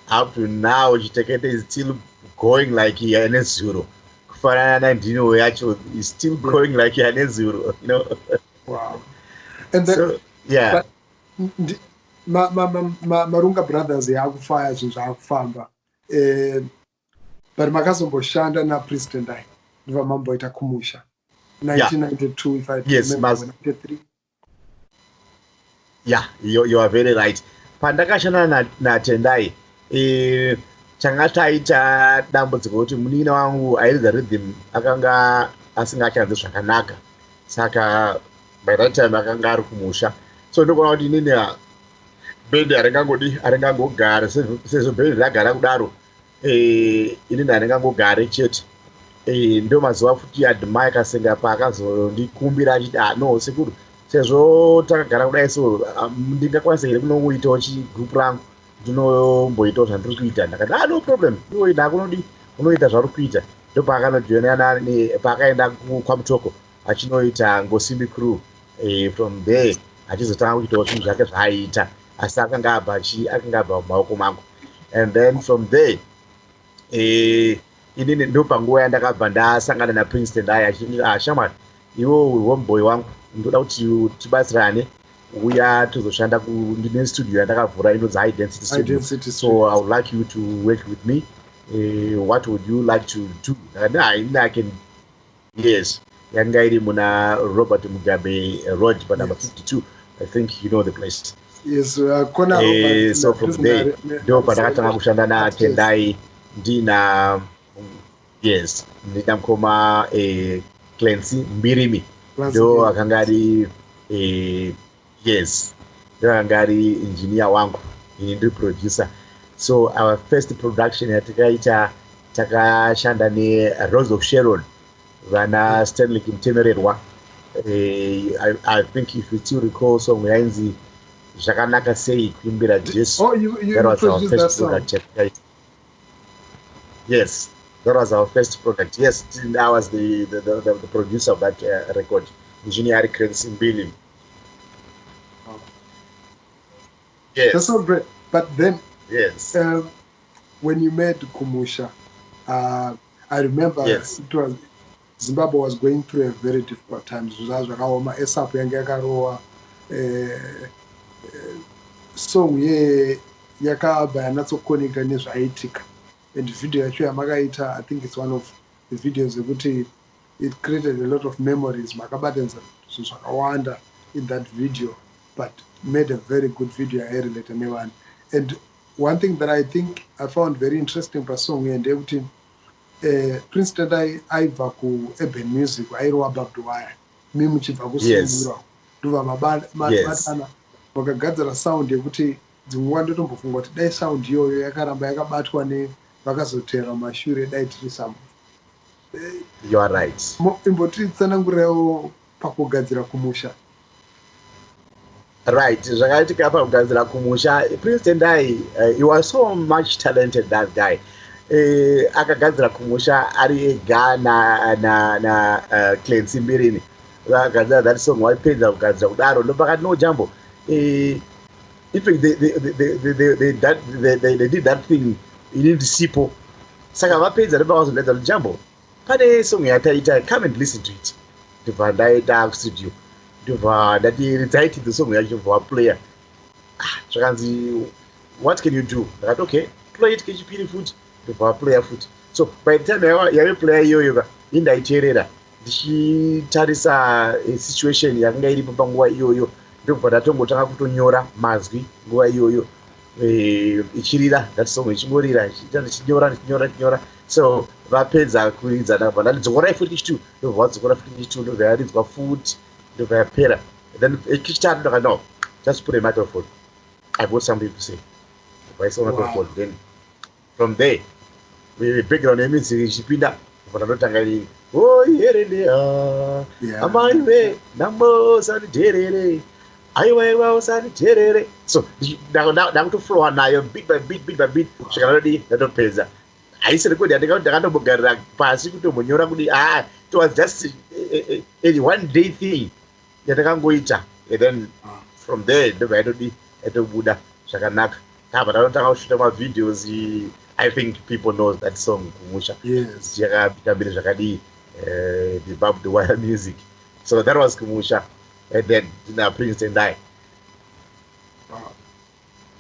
Up to now, Chitekete is still going like Yanezuro. Kufanana ndino yacho is still going like Yanezuro, you know. Wow. And then, so, yeah. Marunga brothers yakufaya zvakufamba. But makazomboshanda na President Dai. Ndiva mamboita kumusha. 1992, if I remember, 93. Yeah, you are very right. Pandakashana na Tendai, changa taita dambudziko kuti munina wangu airidza rhythm akanga asingachanzi zvakanaka. Saka by that time akanga ari kumusha. So ndokona kuti inini band aringangogara sezvo band ragara kudaro. Inini aringangogare chete. Ndo mazuva futi adhimai kasenga paakazondikumbira achiti no sekuru sezvo takagara kudai so ndingakwanisa here kunongoitawo chigroup rangu ndinomboitawo zvandiri kuita. Ndakati no problem, iwe nakunodi unoita zvauri kuita. Ndo paakanojoinana paakaenda kwaMutoko achinoita Ngosimbi Crew. From there achizotanga kuitawo zvinhu zvake zvaaiita. asi akangabva mumaoko mangu. And then from there inini ndo panguva yandakabva ndasangana naPrinceton aya achiti shamwari iwo homeboy wangu ndoda kuti tibatsirane uya tozoshanda ndine studio yandakavhura inonzi High Density Studio. So I would like you to work with me. What would you like to do? I can, yes. Yanga iri muna Robert Mugabe Road, but number 52. I think you know the place. Yes, so from there, ndo pandakatanga kushanda naTendai ndina yes, ndinamkoma Clancy Mbirimi ndo akanga ari yes, ndo akanga ari engineer wangu, ndi producer. So our first production yatakaita takashanda neRose of Sharon vana Stanley Kimtemererwa. I think if you still recall song yainzi zvakanaka sei kuimbira Jesu. Oh, you produced that song? Yes, that was our first product. Yes, I was the producer of that record. Engineer Clancy Mbirimi. Yes. That's not great. But then, yes, when you made Kumusha, I remember yes. It was Zimbabwe was going through a very difficult time. Song yakabva yanatsokoneka nezvaiitika, and video yacho yamakaita, I think it's one of the videos yekuti it created a lot of memories. Makabatanza zvinhu zvakawanda in that video, but made a very good video yairelata nevanhu. And one thing that I think I found very interesting pasong ndeyekuti Princeton aibva kuurban music, airova barbed wire, mi muchibva kusungura ndobva mabatana vakagadzira sound yekuti dzimwe ndotombofunga kuti dai sound iyoyo yakaramba yakabatwa nevakazotera mashure dai tiri samu. You are right. Imbotitsanangurirawo pakugadzira Kumusha. Right, zvakaitika pakugadzira Kumusha. Princeton he was so much talented, that guy. Akagadzira Kumusha ari ega na Clancy Mbirimi. Vakagadzira that song waipedza kugadzira kudaro ndopakati no Jambo. In fact, they did that thing in Sipo. Saka vapedza ndopakazoleta Jambo. Pane song yataita, come and listen to it. Ndobva ndaita studio. Ndobva ndati ritsaiti the song yacho for a player. Zvakanzi, what can you do? Ndakati okay, play it kechipiri futi. Ndobva player futi. So by the time yave player iyoyo indaiteerera ndichitarisa situation yakanga iripo panguva iyoyo, ndobva ndatongotanga kutonyora mazwi nguva iyoyo ichirira, that song ichingorira chinyora. So vapedza kuridza ndabva ndadzokorai futi kichitu, ndobva vadzokora futi kichitu, ndobva yaridzwa futi, ndobva yapera. Then kichitatu ndakati no, just put a microphone, I've got something to say. I saw microphone. Then from there background yemusic ichipinda, ndobva ndotanga oh yerelea amaiwe nambo saniterere aiwa usaniтерere. So ndakutoflowa nayo bit by bit zvikanodii ndatopedza. Haisi record ndakandombogarira pasi kutombonyora kuti it was just a one day thing yatakangoita, and then from there ndobva yatobuda zvakanaka. Kabva ndatotanga kushuta mavideos. I think people know that song Kumusha. Yes. Yakabira zvakadii the barbed wire music. So that was Kumusha. And then Princeton died.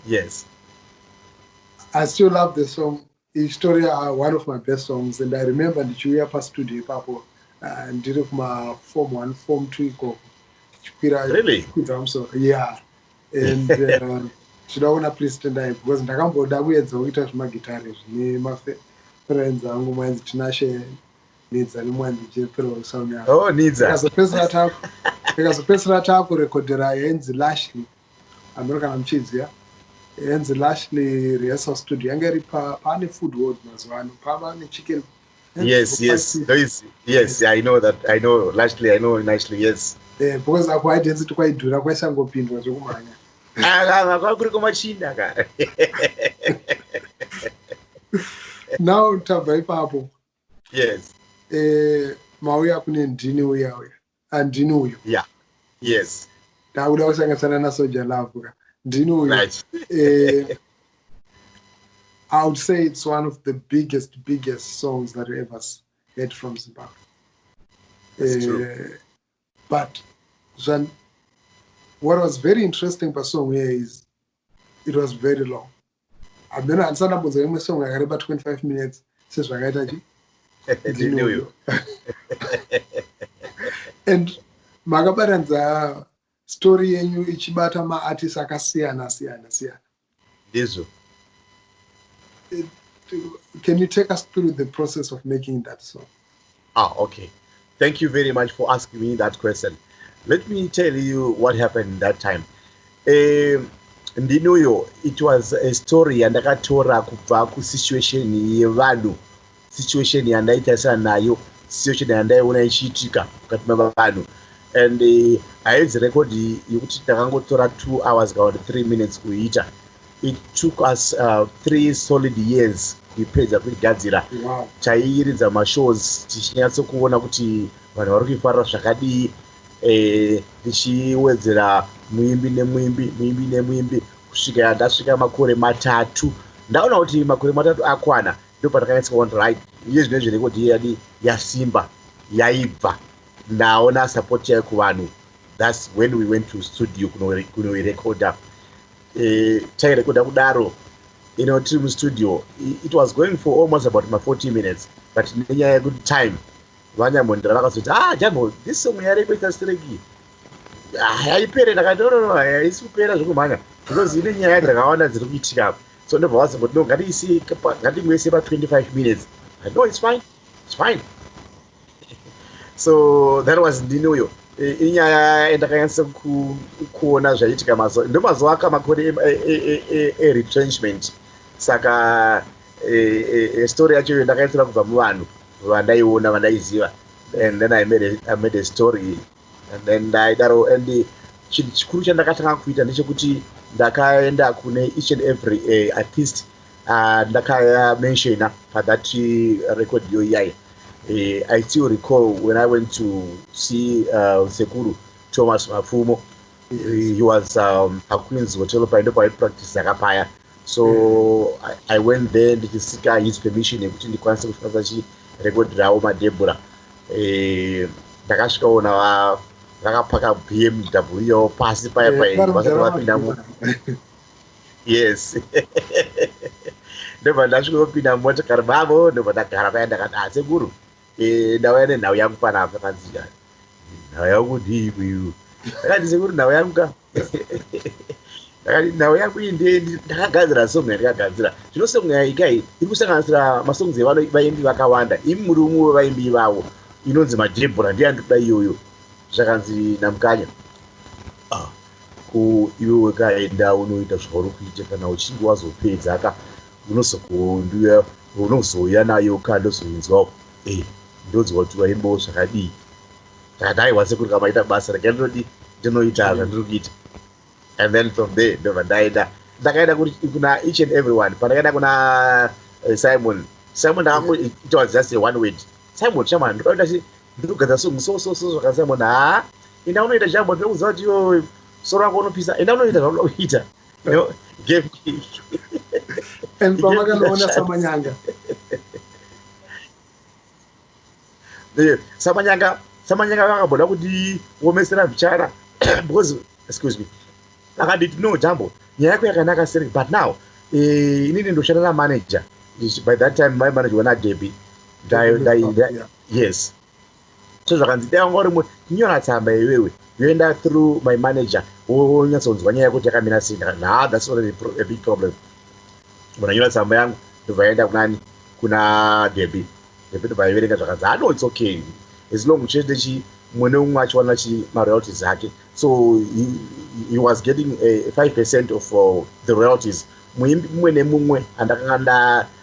Yes. I still love the song. Historia are one of my best songs, and I remember the Chuya past studio papo and did it my Form 1, Form 2 go. Really? So yeah. And Chidaona Princeton died because ndakamboda kuedza kuita zvimagitari zvine mafriends angu mwanzi tinashe nidza nemwanzi chepero sound yako. Oh, nidza. Tikazopedzera takurekodera yenzi Lashley. Amero kana muchidziya. Yenzi Lashley rehearsal studio yanga iri pane Food World mazuva ano. Pava nechicken. Yes. I know that. I know Lashley. I know nicely. Yes. Because aku identity kwaidhura kwaisangopindwa zvokumhanya. Now tabva ipapo. Yes. Mauya kune ndini uya andini uyu. Yeah. Yes. Ndakuda kusanganisana naSoja Love. Do you know? Right. I would say it's one of the biggest songs that we ever heard from Zimbabwe. That's true. But then, what was very interesting about song here is it was very long. I don't know, and song like about 25 minutes. Says They knew you. And Magabaranza story yenyu ichibata ma-artists akasiyana. Dizo. Can you take us through the process of making that song? Okay. Thank you very much for asking me that question. Let me tell you what happened that time. Ndinuyo, it was a story yandakatora kubva kusituation yevanhu, situation yandaitarisana nayo, situation yandaiona ichiitika mukati mevanhu. And haidzi record yokuti takangotora 2 hours kana 3 minutes kuita. It took us 3 solid years kuipedza kuigadzira. Wow. Tairidza mashows tichinyatsokuona kuti vanhu vari kuifarira zvakadii, tichiwedzera muimbi nemuimbi kusvika ndasvika makore 3. Ndaona kuti makore 3 akwana, ndo patakanyatsokuona right iye zvinezvi record yedu yasimba yaibva, ndaona support yayo kuvanhu. That's when we went to studio kunoirecorda. Tairecorda kudaro tiri mustudio. It was going for almost about 40 minutes, but nenyaya yekuti time vanyamondira vakazoti Jambo, this song yarekoita streki haipere. Ndakati no, haisi kupera zvekumhanya because ine nyaya dzakawanda dziri kuitika. So ndobva vazoti no, ngatimwese pa 25 minutes. No, it's fine. So that was Ndinuyo. Inyaya endakanyatsa kuona zvaitika mazuva, ndo mazuva akamakore retrenchment. Saka story yacho ndakaitora kubva muvanhu vandaiona vandaiziva, and then I made a story, and then ndaidaro. And chinhu chikuru chandakatanga kuita ndechekuti ndakaenda kune each and every artist ndakamenshona pathat record yoiyaya. I still recall when I went to see Sekuru Thomas Mafumo. He was a Queen's Hotel Paindo practice Zakapaya. So I went there to seek his permission yekuti ndikwanise kushandisa chirecord rawo madebhura. Ndakasvikaona vakapaka BMW pasi paya vasati vapinda. Yes. Ndobva ndasvikopinda motokari mavo, ndobva ndagara paya ndakati Sekuru, ndauya nenhau yangu panapa kanzika. Nhau yangu ndii kuiu? Ndakati Sekuru, nhau yangu ka? Ndakati nhau yangu iyi ndakagadzira song yandikagadzira. Zvino song yaikai iri kusanganisira masongs evaimbi vakawanda. Imi muri umwe wevaimbi ivavo inonzi madebhura, ndiyandikuda iyoyo. Zvakanzi namukanya, iwe wekaenda unoita zvauri kuita, kana uchinge wazopedza ka unozouya nayo ka ndozoinzwawo. Ndonzwa kuti waimbawo zvakadii. Ndakati haiwa Sekuru, kamaita basa rega ndinoita zvandiri kuita. And then from there ndobva ndakaenda kuna each and everyone. Pandakaenda kuna Simon it was just a one word. Simon chama ndikaita ndikugadzira song so zvaka Simon enda unoita Jambo, ndinokuziva kuti iwo soro rako unopisa, enda unoita zvaunoda kuita. Game and pamakanoona Samanyanga. Samanyanga vakabhoda kuti womesera mbichara because excuse me, akanditi no Jambo, nyaya yako yakanaka Serek, but now inini ndoshanda namanager. By that time my manager wona Debbie. Yes. So zvakanzi dangori nyora tsamba iwewe yoenda through my manager wonyatsonzwa nyaya yekuti yakamira sei. That's already a big problem. Munanyora tsamba yangu ndobvaenda kuna Debbie ndobvaiverenga zvakanzi no, it's okay as long chete mumwe neumwe achiwana maroyalties ake. So he was getting 5% of the royalties. Muimbi mumwe nemumwe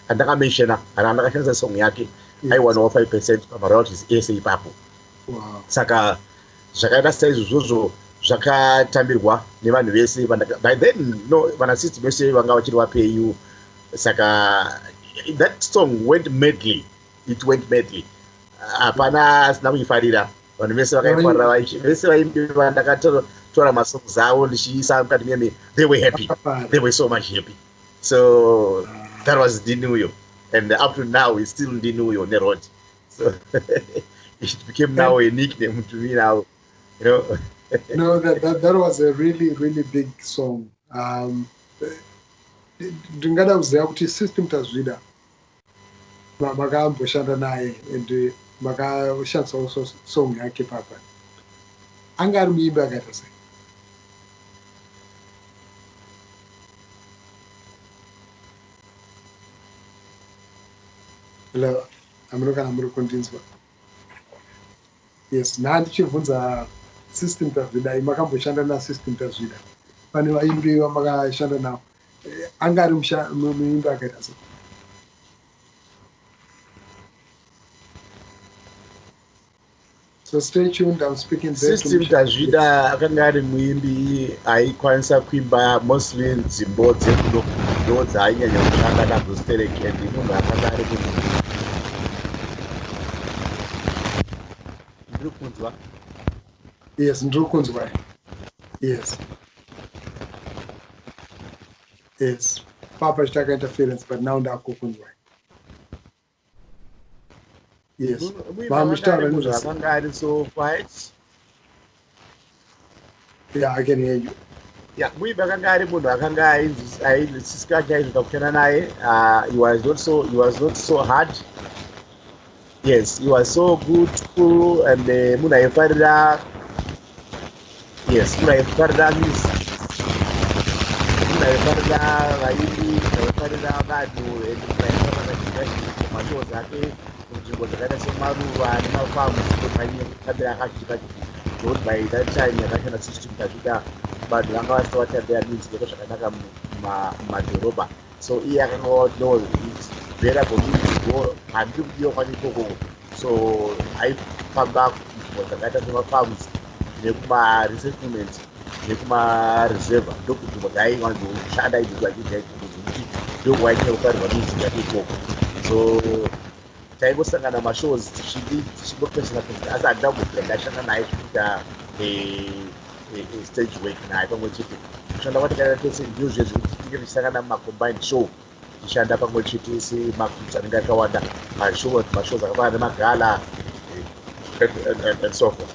andakamenshona kana andakashandisa song yake aiwanawo 5% pamaroyalties ese ipapo. Saka zvakaita saizvozvo zvakatambirwa nevanhu vese. By then vanasystem vese vanga vachiri vapayu. Saka that song went medley. It went medley. Hapana asina kuifarira. Vanhu vese vakaifarira vese vaimbi tora masongs avo ndichiisa mukati meme, they were happy, they were so much happy. So that was Ndinuyo, and up to now it's still Ndinuyo Nerod. So it became now a nickname to me now, you know. No, that was a really big song. Ndingada kuziva kuti System Tazvida makamboshanda naye and makashandisa also song yake papa. Anga ari muimbi akaita sei? Hello, amunokana muri kundinzwa? Yes, ndichibvunza System Tazvida, makamboshanda naSystem Tazvida. Pane vaimbi vamakashanda navo. Anga ari muimbi akaita sei? So stay tuned, I'm speaking there. System Tazvida akanga ari muimbi aikwanisa kuimba mostly nzimbo dzekuno ndo dzaainyanya kushanda nadzo stereki, and munhu akanga ari munhu. Ndiri kunzwa? Yes, ndiri kunzwa. Yes. Yes. Papa chitaka interference, but now ndakukunzwa. Yes. So quiet. Yeah, I can hear you. Yeah, he was not so hard. Yes, he was so good, cool, and yes, kunzvimbo dzakaita semaruva nemafamu dzinofanira akachika ndokuti by that time yakashanda System Tazvida vanhu vanga vasati vatambira music zvakanaka mumadhorobha, so iye akanga no variable music handiri kudiwa kwanikoko, so aifamba kunzvimbo dzakaita semafarms nekumaresettlement nekumareserva, ndokunzvimbo dzaaiwanzoshanda idzodzo achidzaidzokuti ndokwainenge kufarirwa music yake ikoko. So taingosangana mashows tichingopesana asi handina kumbobvira ndashanda naye zvekuita stage work naye pamwe chete. Kushanda kwatakaita tose ndizvo zvekuti tinge tichisangana mumacombined show tichishanda pamwe chete semagroups anenge akawanda mashows akafanana nemagala and so forth.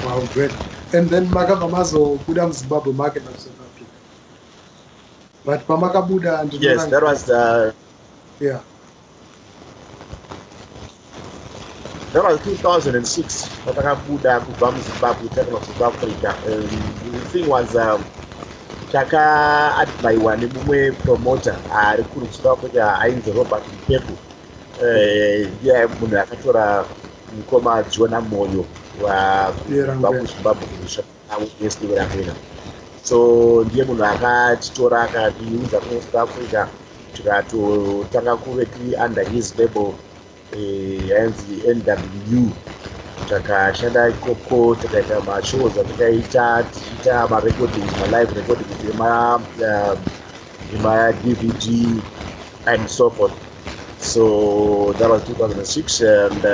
Wow, great. And then makabva mazobuda muZimbabwe market naSouth Africa. But pamakabuda, yes, that was the yeah. That was 2006. Patakabuda kubva muZimbabwe takaenda kuSouth Africa. The thing was takaadhivaiwa nemumwe promoter ari kuri South Africa ainzi Robert Mpepu. Ndiye munhu akatora mukoma Jona Moyo wabva kuZimbabwe kuzoshanda neStiverangwena. So ndiye munhu akatitora akatiudza kuSouth Africa tikatotanga kuve tiri under his label yanzi NWU. Takashanda ikoko, takaita mashows atakaita tichiita marecording, malive recording ema-DVD and so forth. So that was 2006, and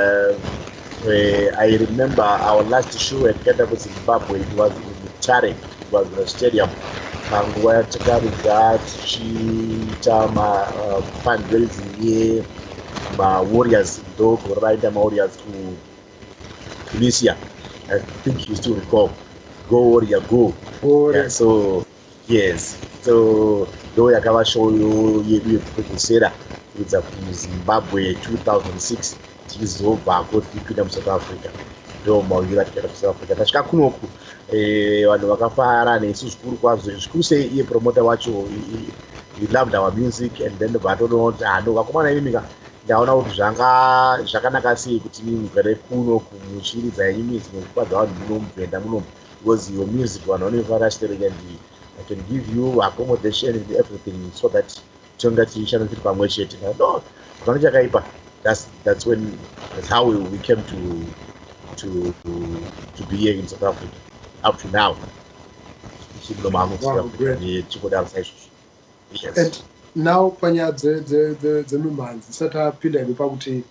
I remember our last show at Katapo, Zimbabwe. It was in Chare, it was in the stadium. Panguwa takaridza tichiita fundraising yeMaWarriors, Dog Rider Warriors to Tunisia. I think you still recall. Go Warrior, go. Yeah, so yes, so ndo yakava show yedu yekupedzisira kubva kuZimbabwe 2006 tichizobvako tichipinda muSouth Africa. Ndo maumbiro atikaita kuSouth Africa. Tasvika kunoku vanhu vakafara nesu zvikuru kwazvo. Zvikuru sei iye promoter wacho, he loved our music, and then vatoona kuti hando vakomana imi ndaona kuti zvakanaka sei kuti mugare kuno muchiridza yenyu music nekukwadza vanhu muno mubhenda muno, because your music vanhu vanofara stereki, and I can give you accommodation and everything so that tonga tichishanda tiri pamwe chete. No, zvanga chakaipa. That's how we came to be here in South Africa up to now. Wow, great. Yes. And now panyaya dzemimhanzi tisati tapinda nepakuti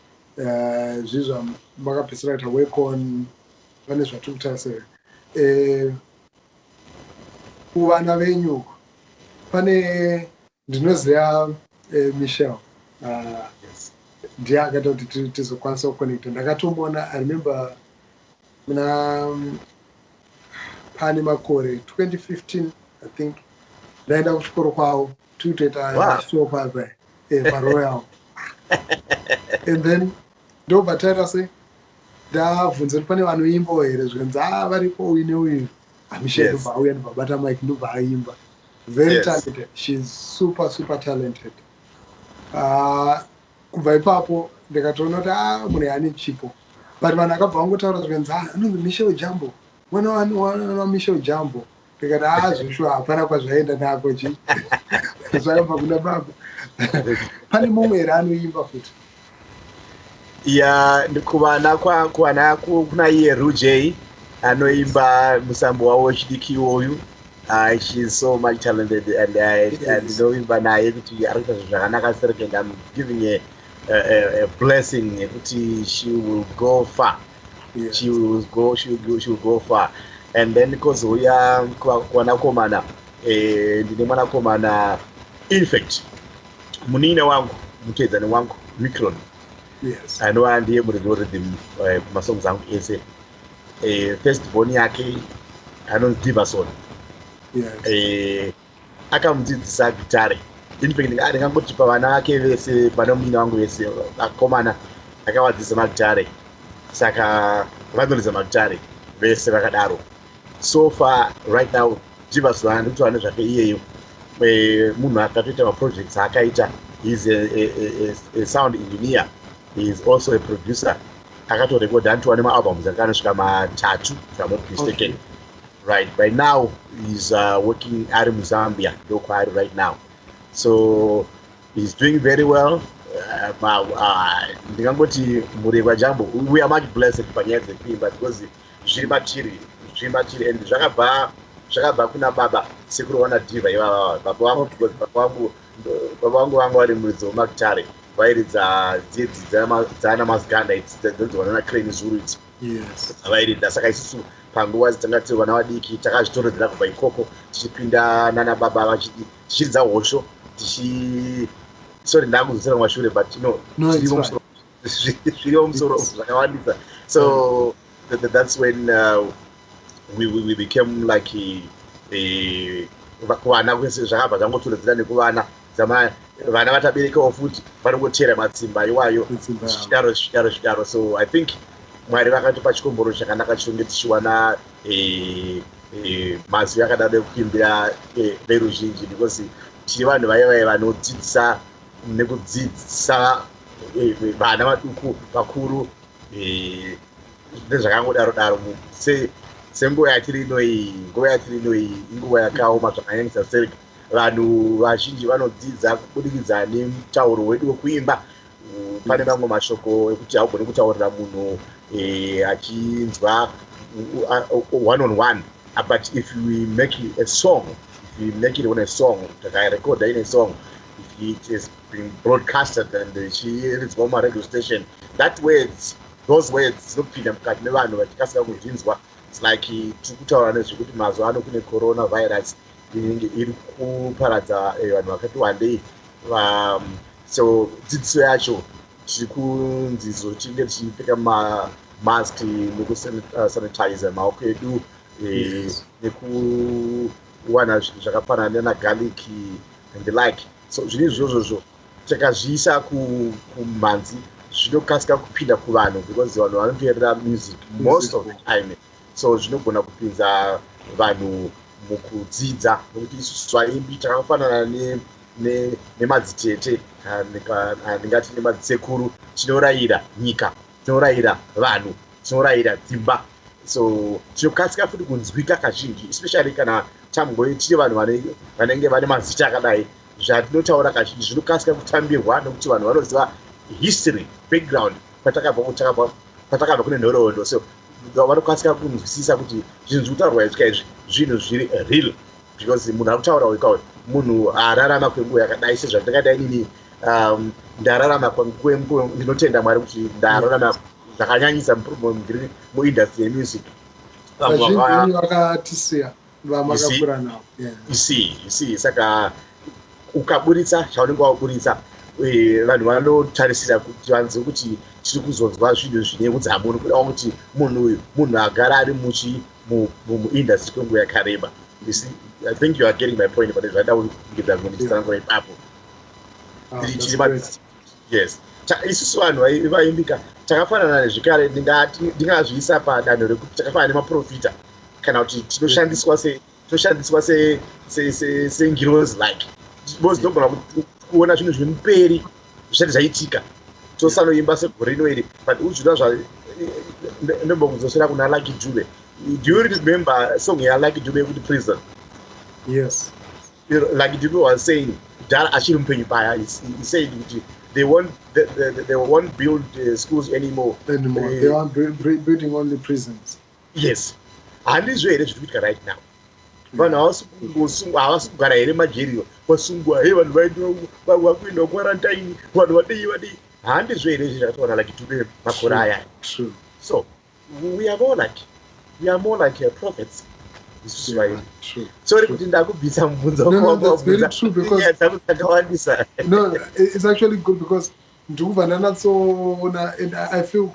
zvizvo makapedzisira kuita work on pane zvatiri kutarisira. kuvana venyu pane ndinoziva Michelle ndiye akaita kuti tizokwanisa kuconnecta. Ndakatomboona, I remember pane makore 2015 I think ndaenda kuchikoro kwavo tikutoita show paRoyal and then ndobva sei ndabvunza kuti pane vanoimbawo here zvikanzi varipo uyu neuyu Michelle ndobva auya ndobva mike ndobva aimba. Very talented. She's super talented. Kubva ipapo ndikatoona kuti munhu ane chipo, but vanhu akabva vangotaura zvikanzi anonzi Michelle Jambo, mwana wa Michelle Jambo. Ndikati zvishwa hapana kwazvaenda nako zvakabva kuna baba. Pane mumwe here anoimba futi? Ndikuvana kuna iye Rujay anoimba musambo wavo wechidiki iwoyu. She's so much talented and ndinoimba naye kuti arikuita zvakanaka sereke, and I'm giving a blessing kuti she will go far. Yes. She will go far. And then kozouya kwanakomana ndine mwanakomana infect munine wangu mutedzani wangu Micron. Yes. Anova ndiye muredzo rhythm kumasongs angu ese. First born yake anonzi Diverson. Yes. Akamudzidzisa gitare. In fact ndingangoti pavana vake vese panomina wangu vese akomana akavadzidzisa magitare, saka vanoridza magitare vese vakadaro. So far right now Diverson ndikuti vane zvake iyeyo munhu akatoita maprojects akaita. He's a sound engineer. He is also a producer. Akatorekodha ane maalbums akanosvika matatu if I'm not mistaken. Right, by now he's working at Zambia, local right now. So he's doing very well. Ndingangoti Mureva Jambo, we are much blessed panyaya dzekuimba because zviri matiri and zvakabva kuna baba sekuru wana diva ivava baba vangu vari muridzi wemakitare vairidza dzidzi dzana maziganda idzi vanoona crane zuru idzi. Yes. Vairidza saka isusu panguva dzatanga tiri vana vadiki takazvitoredzera kubva ikoko tichipinda nana baba tichiridza hosho sorry ndakuzosera kumashure but zviriwo musoro zvakawandisa. So that's when we became like kuvana kwese zvakabva zvangotoredzera nekuvana vana vataberekawo futi vanongotera matsimba iwayo zvidaro. So I think Mwari vakatipa chikomboro chakanaka chonge tichiwana mazwi akadaro ekuimbira veruzhinji because tiri vanhu vaya vanodzidzisa nekudzidzisa vana vaduku vakuru nezvakangodaro senguva yatiri inoi inguva yakaoma zvakanyanyisa sereka. Vanhu vazhinji vanodzidza kubudikidza nemutauro wedu wekuimba. Pane mamwe mashoko ekuti haugoni kutaurira munhu achinzwa one on one, but if we make it a song, if we make it on a song, takarecorda in a song, if it is being broadcasted and she is on my radio station, those words dzinopinda mukati mevanhu vachikasika kuzvinzwa. It's like tikutaura nezvekuti mazuva ano kune coronavirus inenge iri kuparadza vanhu vakati wandei. So dzidziso yacho tiri kunzizo tinge tichipfeka mask nekusanitize maoko edu nekuwana zvakafanana nagarlic and the like. So zviri izvozvo takazviisa kumhanzi zvinokasika kupinda kuvanhu because vanhu vanoteerera music most of the time. So zvinogona kupinza vanhu mukudzidza nokuti isusu vaimbi takafanana nemadzitete ndingati nemadzisekuru tinorayira nyika, tinorayira vanhu, tinorayira dzimba. So tinokasika futi kunzwika kazhinji especially kana tambwe tiri vanhu vanenge vane mazita akadai. Zvatinotaura kazhinji zvinokasika kutambirwa nokuti vanhu vanoziva history background patakabva kune nhoroondo. So vanokasika kunzwisisa kuti zvinhu zvekutaurwa izvi zvinhu zviri real because munhu akutaura wekawo munhu ararama kwenguva yakadai sezvandakadai nini ndararama kwenguva ndinotenda Mwari kuti ndararama zvakanyanyisa muindustry yemusic vazhinji vakatisiya vamakakura navo. You see saka ukaburitsa chaunenge waburitsa vanhu vanotarisira kuti vanze kuti tiri kuzonzwa zvinhu zvine udzamu nekuda kuti munhu uyu munhu agara ari muindustry kwenguva yakareba. You see, I think you are getting my point, but zvada kungedza kundisango ipapo. Yes. Isusu vanhu vaimbika takafanana nezvikare ndingazviisa padanho rekuti takafanana nemaprofita kana kuti tinoshandiswa sengirozi like tinogona kuona zvinhu zviri mberi zvisati zvaitika tosanoimba segore rino iri but uzvida ndombokudzosera kuna Lucky Dube. Do you remember song ya Lucky Dube kuti prison? Yes. Lucky Dube was saying that achiri mupenyu paya, he said they won't build schools anymore. They are building only prisons. Yes. Handizvo here zviri kuitika right now. Vanhu havasi kugara here majeriyo vasungwa vanhu vakuenda quarantine vanhu vadii handizvo here zvataura like Dube makore aya. So we are more like prophets. Sorry kuti ndakubvisa mubvunzo. No, that's very true because no, it's actually good because and I feel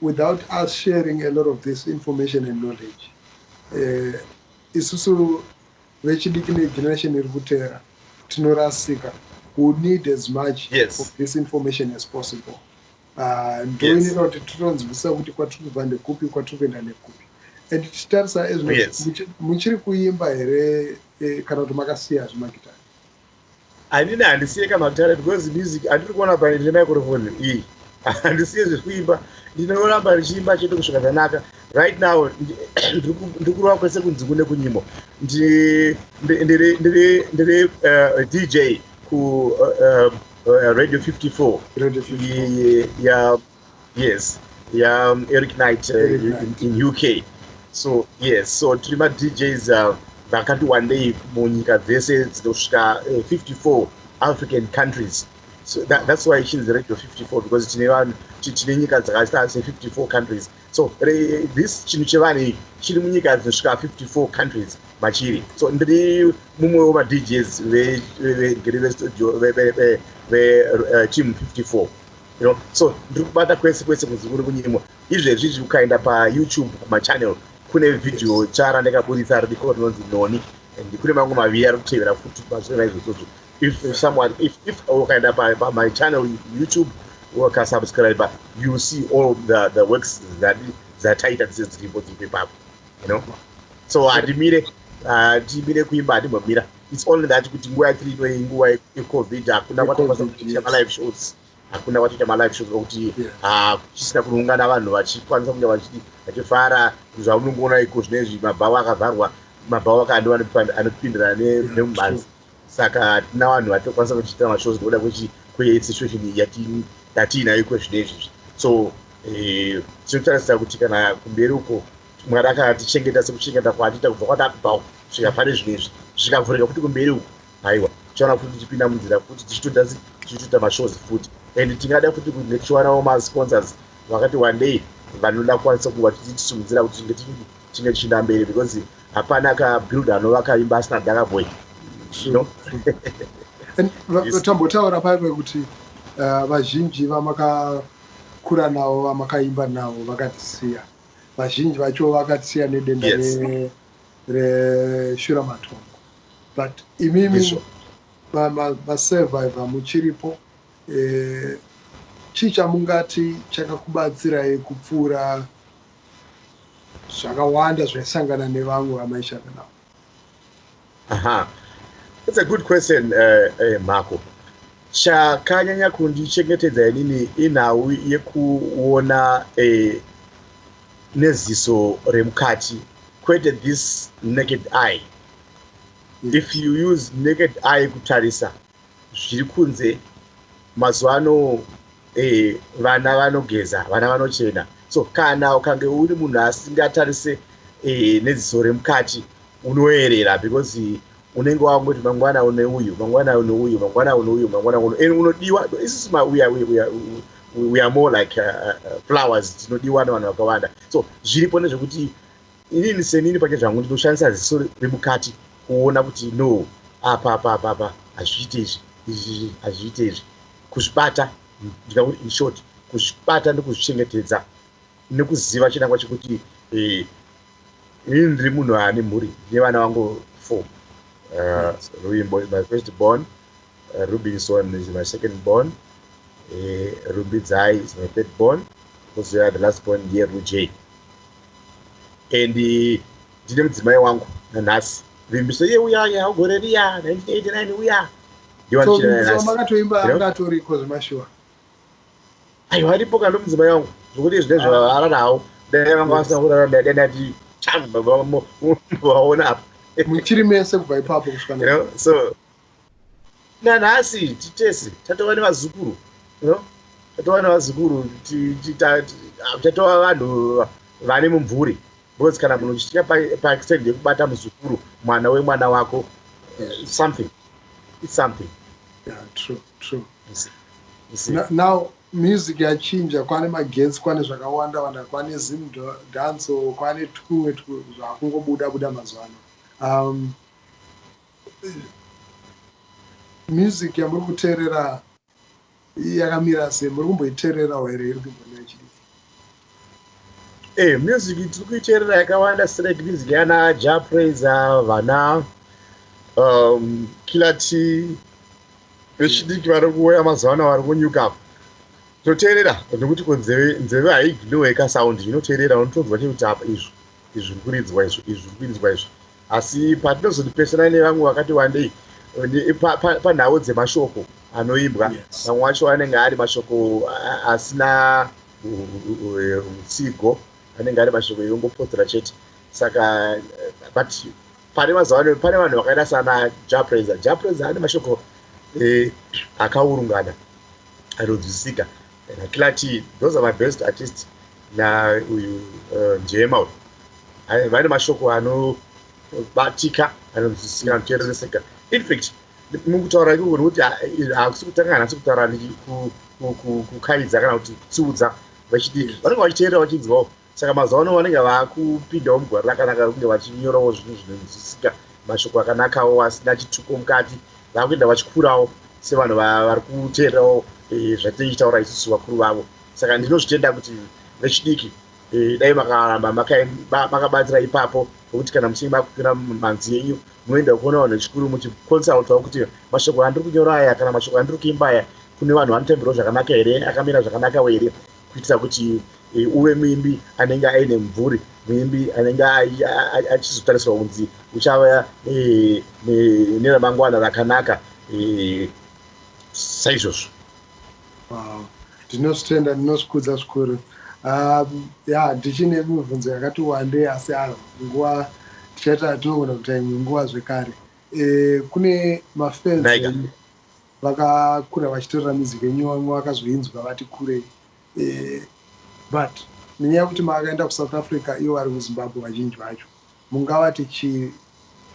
without us sharing a lot of this information and knowledge, isusu vechidiki generation iri kutera tinorasika. We need as much of this information as possible. Ndoinira kuti titonzwisa kuti kwatiri kubva ndekupi kwatiri kuenda nekupi. And tichitarisa muchiri kuimba here kana kuti makasiya zvemagitari? Handina handisiye kamagitari because music handiri kuona pane ndine microphone iyi. Handisiye zvekuimba ndinoramba ndichiimba chete kusvika zvanaka. Right now ndiri kurova kwese kunzi kune kunyimo. Ndiri DJ ku Radio 54. Radio 54. Eric Knight in UK. So yes, so three DJs vakati one day munyika dzese dzinosvika 54 African countries. So that's why she's Radio 54 because tine nyika dzakaita 54 countries. So this chinhu chevanhu chiri munyika dzinosvika 54 countries machiri. So ndiri mumwe wema DJs ve studio ve team 54. You know, so ndiri kubata kwese kunzi kuri kunyimo. Izvezvi ukaenda pa YouTube kumachannel kune video chara ndakaburitsa riko rinonzi Noni and kune mamwe maviri ari kutevera futi pasina izvozvo. If ukaenda pa my channel YouTube ukasubscribe, you see all the works that taita dziripo ipapo, you know. So ndimire kuimba handimomira. It's only that kuti nguva yatiri nguva yeCovid hakuna kwatokwanisa kuita malive shows. Hakuna watoita malive shows kuti chisina kuungana vanhu vachikwanisa kunge vachifara zvaunongoona iko zvinezvi mabhawa akavharwa, mabhawa akandova anopindira nemumanzi. Saka hatina vanhu vatokwanisa kuchiita mashows nekuda kwesituation yatiinayo iko zvinezvi. So tinotarisira kuti kana kumberi uko Mwari akatichengeta sekuchengeta kwatiita kubva kwadakubva kusvika pane zvinezvi zvikavhurika kuti kumberi uko haiwa tichaona kuti tichipinda munzira kuti tichitoita mashows futi. And tingada kuti tichiwanawo masponsors vakati one day vanoda kukwanisa kuva tichitisimudzira kuti tinge tichienda mberi because hapana kabuild anovaka imba asina dhakaboy, you know. And tambotaura paipo kuti vazhinji vamakakura navo vamakaimba navo vakatisiya. Vazhinji vacho vakatisiya nedenda reshuramatongo. But imimi masurvivor muchiripo, chichamungati chakakubatsirai kupfuura zvakawanda zvaisangana nevamwe vamaishanda navo? Aha, that's a good question, Marco. Chakanyanya kundichengetedza inini inhau yekuona neziso remukati, kwete this naked eye. If you use naked eye kutarisa zviri kunze, mazuva ano vana vanogeza, vana vanochena. So kana ukange uri munhu asingatarise neziso remukati unoerera because unenge wangoti mangwana une uyu, mangwana une uyu, mangwana une uyu, mangwana une unodiwa. This is we are more like flowers tinodiwa nevanhu vakawanda. So zviripo nezvekuti inini senini pake zvangu nditoshandisa ziso remukati kuona kuti no apa hazviiti izvi hazviiti izvi, kuzvibata ndingakuti in short kuzvibata ndokuzvichengetedza nekuziva chinangwa chekuti inini ndiri munhu ane mhuri ndine vana vangu 4. Rwimbo is my first born, Rubinson is my second born, Rumbidzai is my third born, kozoya the last born here Rujay. And ndine mudzimai wangu nanhasi vimbiso ye uya ugore riya 1989 uya so makatoimba angatoriko zvemashuwa aiwa aripo kando mudzimai wangu zvokuti zvine zvavara nawo dai vanga vasina kurara dai vaona apa muchiri mese kubva ipapo kusvika so nanhasi titese tatova nevazukuru tatova nevazukuru tatova vanhu vane mumvuri, because kana munhu uchisvika paextend yekubata muzukuru mwana wemwana wako it's something. Yeah, true. Now music yachinja, kwane magetsi, kwane zvakawanda wanda, kwane zim dance, kwane tumwe zvakungobuda mazuva ano. Music yamuri kuteerera yakamira sei? Muri kumboiteererawo here iri kumbonea chidiki? Music tiri kuiteerera yakawanda, straight music yana Japraiser, vana Kilati vechidiki vari kuuya mazuva ano vari kunyuka toteerera nokuti nzeve haiginoeka sound inoteerera unotonzwa chekuti apa izvi zvirikuridzwa izvi, asi patinozodipesana nevamwe vakati wandei panhau dzemashoko anoimbwa, vamwe vacho anenge ari mashoko asina utsigo, anenge ari mashoko ekungopotsera chete. Saka but pane mazuva ano pane vanhu vakaita sana Japraiser ane mashoko akaurungana anonzwisika. Kilati, those are my best artists. Na uyu Jambo vane mashoko anobatika anonzwisika anoteerereseka. In fact mukutaura ikoko nokuti hakusi kutanga nhasi kutaura kukaidza kana kuti kutsiudza vechidiki, vanenge vachiteerera vachinzwawo. Saka mazuva ano vanenge vakupindawo mugwaro rakanaka kunge vachinyorawo zvinhu zvinonzwisika, mashoko akanakawo asina chituko mukati, vakuenda vachikurawo sevanhu vari kuteererawo zvatichitaura isusu vakuru vavo. Saka ndinozvitenda kuti vechidiki dai makaramba makabatira ipapo, nokuti kana muchinge makwira manzi enyu munoenda kuona vanhu vechikuru muchiconsultawo kuti mashoko andiri kunyora aya kana mashoko andiri kuimba aya kune vanhu vanotemberawo zvakanaka here, akamira zvakanaka here, kuitira kuti uve muimbi anenge aine mvuri, muimbi anenge achizotariswa kunzi uchava neramangwana rakanaka saizvozvo. Ndinozvitenda, ndinozvikudza zvikuru. Ndichine mibvunzo yakati wandei, asi nguva tichaita tinogona kuti imwe nguva zvekare. Kune mafans vakakura vachitorera music yenyu, vamwe vakazoinzwa vati kurei, but nenyaya yekuti makaenda kuSouth Africa ivo vari kuZimbabwe vazhinji vacho, mungavati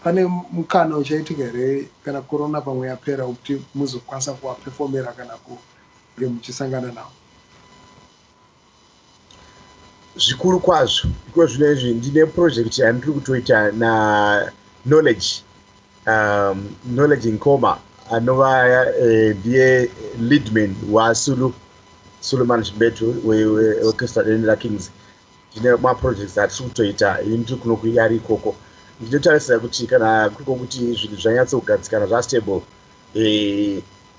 pane mukana uchaitika here kana korona pamwe yapera kuti muzokwanisa kuvapefomera kana kunge muchisangana navo? Zvikuru kwazvo, iko zvino izvi ndine project yandiri kutoita na Knowledge in Coma, anova ndiye leadman waSulumani Chibetu weorchestra Denila Kings. Ndine maprojects atiri kutoita ndiri kunokuya ari ikoko. Ndinotarisira kuti kana kuriko kuti zvinhu zvanyatsogadzikana zvastable,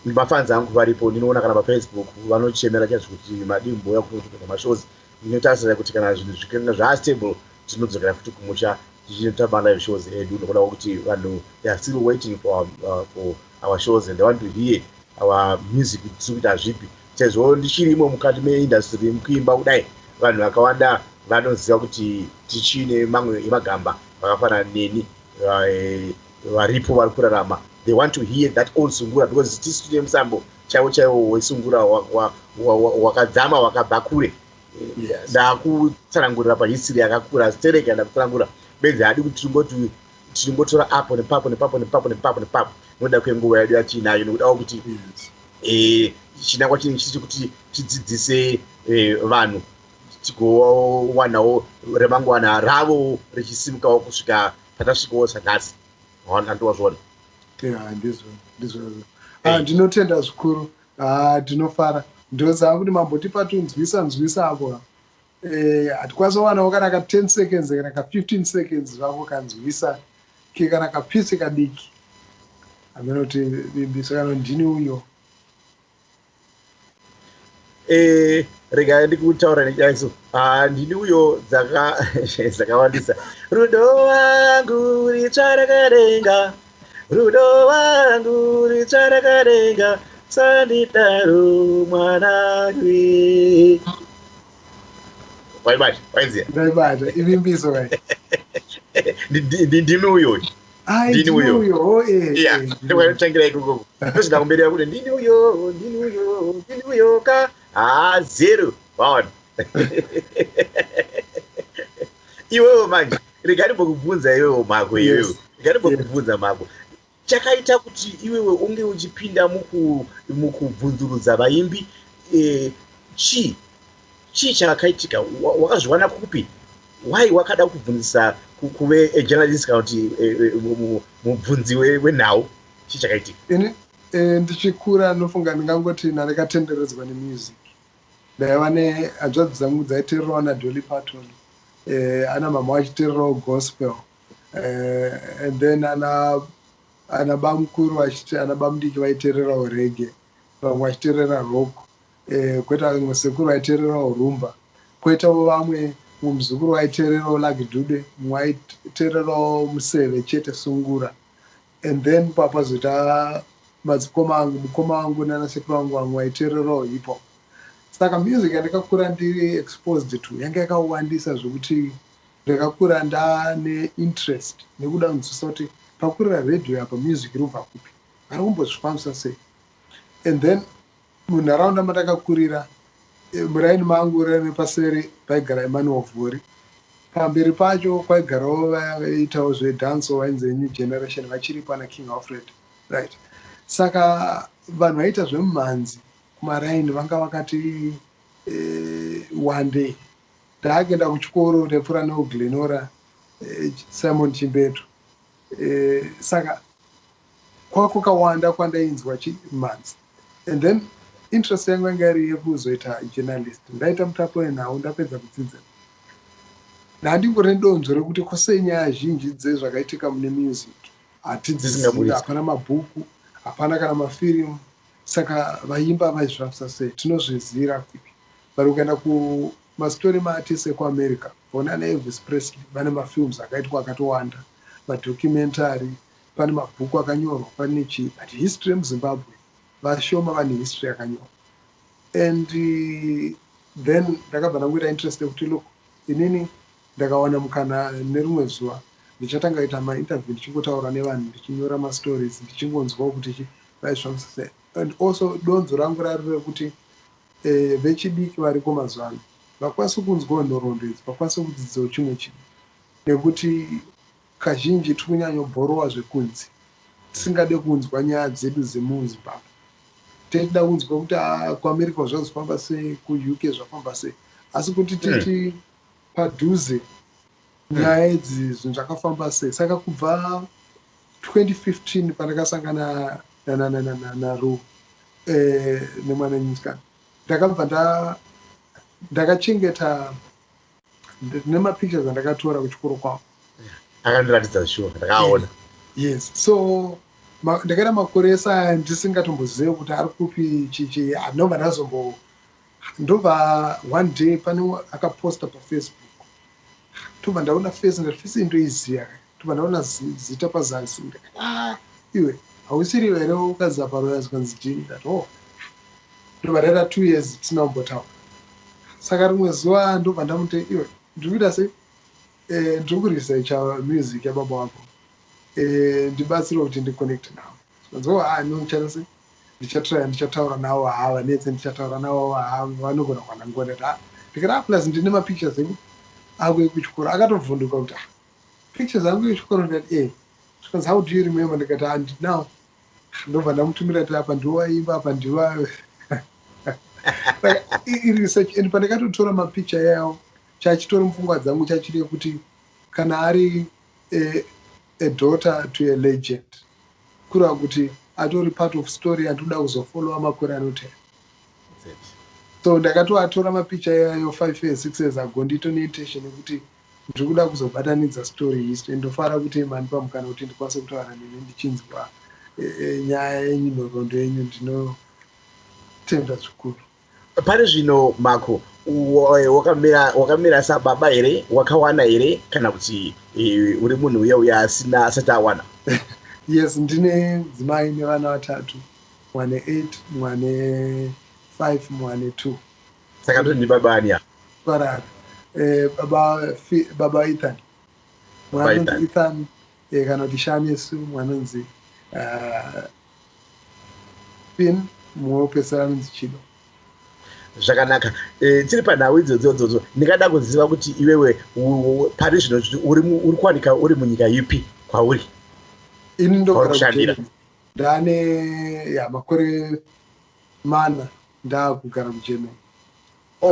mafans angu varipo, ndinoona kana paFacebook vanochemera chaizvo kuti madimbo yakutoita mashows. Ndinotarisira kuti kana zvinhu zvikanga zvastable tinodzokera futi kumusha tichinoita live shows edu, nokuda kuti vanhu they are still waiting for our shows and they want to hear our music tiri kuita zvipi. Chaizvo ndichirimo mukati meindustry mukuimba kudai, vanhu vakawanda vanoziva kuti tichine mamwe emagamba vakafanana neni varipo vari kurarama. They want to hear that old Sungura, because tisi tine musambo chaiwo weSungura wakadzama wakabva kure. Ndakutsanangurira pahistory yakakura stereka, ndakutsanangura benzi hadi kuti tiringotora apo nepapo, nokuda kwenguva yedu yatinayo, nokuda kuti chinangwa chinenge chichi kuti chidzidzise vanhu tigowanawo remangwana ravo richisimukawo kusvika patasvikawo sanhasi andowazvona ndizvo ndinotenda zvikuru ndinofara ndozava kuti mambotipa tunzwisa apo hatikwanisa kuwanawo kana ka 10 seconds kana ka 15 seconds zvako kanzwisa kana kapisi kadiki amenoti bisakano ndini uyo rega ndikutaura nechaiso ndini uyo dzakawandisa rudo wangu ritsvarakadenga rudo wangu ritsvarakadenga sandidaro mwanakwe waibata waiziya ndaibata ivimbiso kai ndini uyo ndini uyo ndikwanotsangira ikoko ndozvida kumberera kuti ndini uyo ka zero waona iwewo manje rega ndimbokubvunza iwewo mako iwewo rega ndimbokubvunza mako chakaita kuti iwewe unge uchipinda mukubvunzurudza vaimbi chii chakaitika wakazviwana kupi why wakada kubvunzisa kuve ajournalist kana kuti mubvunzi wenhau chii chakaitika ndichikura nofunga ndingangoti ndarekatenderedzwa nemusic ndaiva nehanzvadzi dzangu dzaiteererawo naDolly Parton ana mama vachiteererawo gospel and then ana bamukuru ana bamudiki vaiteererawo rege vamwe vachiteerera rock kwoita vamwe sekuru vaiteererawo rumba kwoitawo vamwe muzukuru vaiteererawo lagdude mumwe vaiteererawo museve chete sungura and then papazoita mukoma wangu nanasekuru vangu vamwe vaiteererawo hip hop saka music yandakakura ndiri exposed to yanga yakawandisa zvokuti ndakakura ndane interest nekuda kunzwisa kuti pakurira radio apa music irubva kupi vari kumbozvifambisa sei and then munharaunda mandakakurira muraini mangu repaseri vaigara Emmanuel Vhuri pamberi pacho kwaigarawo vaitawo zvedhanso vainzi New Generation vachiri pana King Alfred right saka vanhu vaita zvemumhanzi kumaraini vanga vakati one day ndaakaenda kuchikoro ndepfuura neuglenora Simon Chimbeto saka kwakukawanda kwandainzwa chimhanzi and then interest yangu yanga iri yekuzoita journalist ndaita mutapo wenhau ndapedza kudzidza ndandingori nedonzvo rekuti kwasei nyaya zhinji dzezvakaitika mune music hatidzizivi hapana mabhuku hapana kana mafirimu saka vaimba vaizvifambisa sei tinozvizira kupi vari ukaenda kumastori maartist ekuamerica vona naElvis Presley vane mafilms akaitwa akatowanda madocumentary pane mabhuku akanyorwa pane chii but history yemuzimbabwe vashoma vane history yakanyorwa and then ndakabva ndangoita interest yekuti look inini ndakawana mukana nerumwe zuva ndichatanga kuita mainterview ndichingotaura nevanhu ndichinyora mastories ndichingonzwawo kuti vaizvifambisa sei and also donzo rangu rari rekuti vechidiki variko mazuva ano vakwanise kunzwawo nhoroondo idzi vakwanise kudzidzawo chimwe chinhu nekuti kazhinji tiri kunyanyobhorowa zvekunzi tisingade kunzwa nyaya dzedu dzemuzimbabwe teida kunzwa kuti kuamerica zvazofamba sei kuuk zvafamba sei asi kuti titi padhuze nyaya idzi zvinhu zvakafamba sei saka kubva 2015 pandakasangana naro nemwana nyiskana ndakabva ndakachengeta nemapictures andakatora kuchikoro kwavo akandiratidza sure ndakaona yes so ndakaita makore esa ndisingatombozive kuti ari kupi chichi ndobva ndazombo ndobva one day pane akaposta pafacebook tobva ndaona face indoiziya tobva ndaona zita pazasi iwe hausiri here ukaziva paroyas kanzi jini that ndobva ndaita 2 years tisina kumbotaura saka rimwe zuva ndobva ndamuti iwe ndiri kuita sei ndiri kuresearcha music yababa wako ndibatsire kuti ndiconnect navo nzova nomuchata sei ndichataura navo vanetse ndichataura navo vanogona kwandangoneta ndikati plus ndine mapictures ako ekuchikoro akatovhunduka kuti pictures angu ekuchikoro ndati zvikanzi how do you remember ndikati now ndobva ndamutumira ti apa ndiwaimba apa ndiwa research and pandakatotora mapicha yawo chachitori mupfungwa dzangu chachiri kuti kana ari a daughter to a legend kureva kuti atori part of story andoda kuzofollowa makore anotera. So ndakatoatora mapicha yayo 5 years 6 years ago ndito neintention yekuti ndiri kuda kuzobatanidza story history ndofara kuti manipa mukana kuti ndikwanise kutaura nemi ndichinzwa nyaya yenyu nhoroondo yenyu ndinotenda zvikuru. Pane zvino Mako wakamira sababa here, wakawana here kana kuti uri munhu uya asina asati awana? Yes, ndine dzimai nevana 3, mwane 8, mwane 5, mwane 2. Saka ndoni baba ani apa? Parara. Baba Ethan. Mwanonzi Ethan kana kuti Shanesu mwanonzi Pin muopesera nzi Chido. Zvakanaka. Tiri panhau idzodzo ndingada kuziva kuti iwewe pari zvino uri kuwanika uri munyika ipi kwauri? Ini ndogara ndane makore 4 ndakugara muGermany.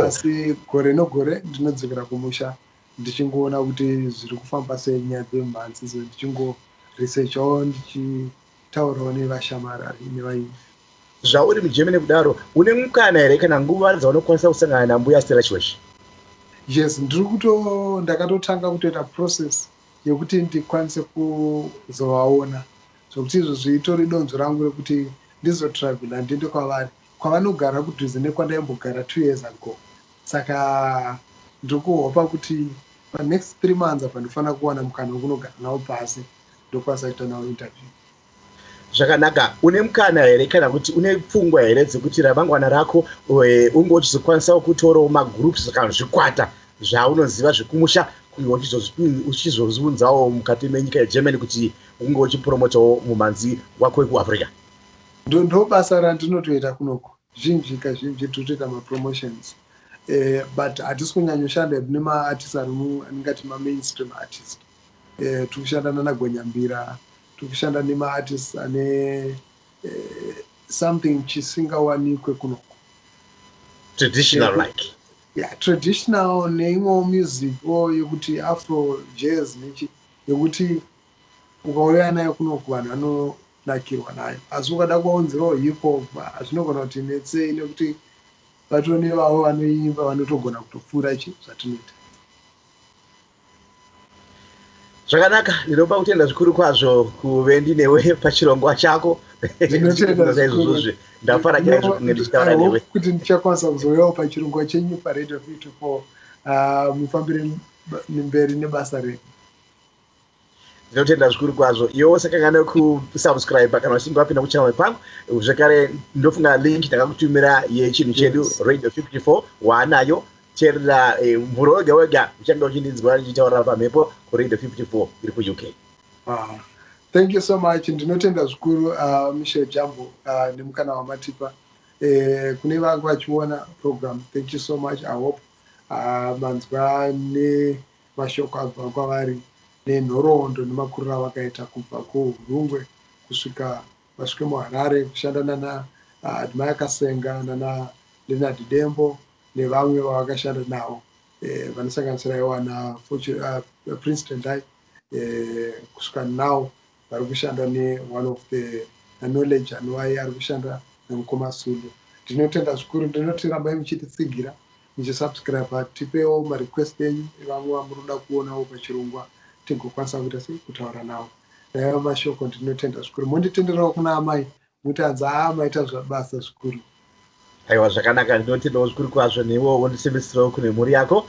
Asi gore negore ndinodzokera kumusha ndichingoona kuti zviri kufamba sei nyaya dzemhanzi ndichingoresearchawo ndichitaurawo nevashamarari nevaini. Zvauri muGermany kudaro une mukana here kana nguva dzaunokwanisa kusangana nambuya Stella Chiweshi? Yes, ndakatotanga kutoita process yekuti ndikwanise kuzovaona zvokuti izvo zvitori donzo rangu rekuti ndizotravhela ndiende kwavanogara kudhuze nekwandaimbogara 2 years ago. Saka ndikuhopa kuti panext 3 months apa ndinofanira kuwana mukana wekunogara navo pasi ndokwanisa kuita navo interview. Zvakanaka. Une mukana here kana kuti une pfungwa here dzekuti ramangwana rako unge uchizokwanisa kutorawo magroups kana zvikwata zvaunoziva zvekumusha uchizozviunzawo mukati menyika yeGermany kuti unge uchipromotawo mumhanzi wako wekuAfrica? Ndo basa randinotoita kunoko. Zhinji kazhinji totoita mapromotions. But hatisi kunyanyoshanda nemaartists aningati mainstream artist. Tikushanda nanagonyambira, tikushanda nemaartists ane something chisingawanikwe kunoko. Traditional like? Yeah, traditional neimwewo music yekuti afro jazz nechi yekuti ukauya nayo kunoko vanhu vanonakirwa nayo. Asi ukada kuonzerawo hip hop zvinogona kuti netsei nekuti vatone vavo vanoimba vanotogona kutopfuura zvatinoita. Zvakanaka. Ndinopa kutenda zvikuru kwazvo kuve ndinewe pachirongwa chako. Ndinotenda izvozvo ndafarakira zvokunge ndichitaura newe kuti ndichakwanisa kuzouyawo pachirongwa chenyu paRadio 54 mufambire mberi nebasa renyu. Ndinotenda zvikuru kwazvo. Iwewo sakangana kusubscribe kana uchinge wapinda kuchannel pangu. Zvakare ndofunga link ndakakutumira yechinhu chedu Radio 54 waanayo cherera mvuro wega uchange uchindinzwa ndichitaurira pamhepo kuRadio 54 iri kuUK. Thank you so much. Ndinotenda zvikuru Mr. Jambo nemukana wamatipa kune vangu vachiona program. Thank you so much. I hope manzwa nemashoko abva kwavari nenhoroondo nemakuriro avakaita kubva kuHurungwe kusvika vasvike muHarare kushanda nana Admaya Kasenga nana Leonard Dembo nevamwe vavakashanda navo vanosanganisira iwana Prince Tendai kusvika now vari kushanda one of the knowledge anwai ari kushanda nemukoma Sulu. Ndinotenda zvikuru. Ndinoti rambai muchititsigira muchisubscribe tipewo marequest enyu vamwe vamunoda kuonawo pachirongwa tigokwanisa kuita sei kutaura navo. Nayo mashoko ndinotenda zvikuru. Monditenderawo kuna amai muti hanza maita zvabasa zvikuru. Aiwa, zvakanaka. Ndinotendawo zvikuru kwazvo newewo wondisimbisirawo kune mhuri yako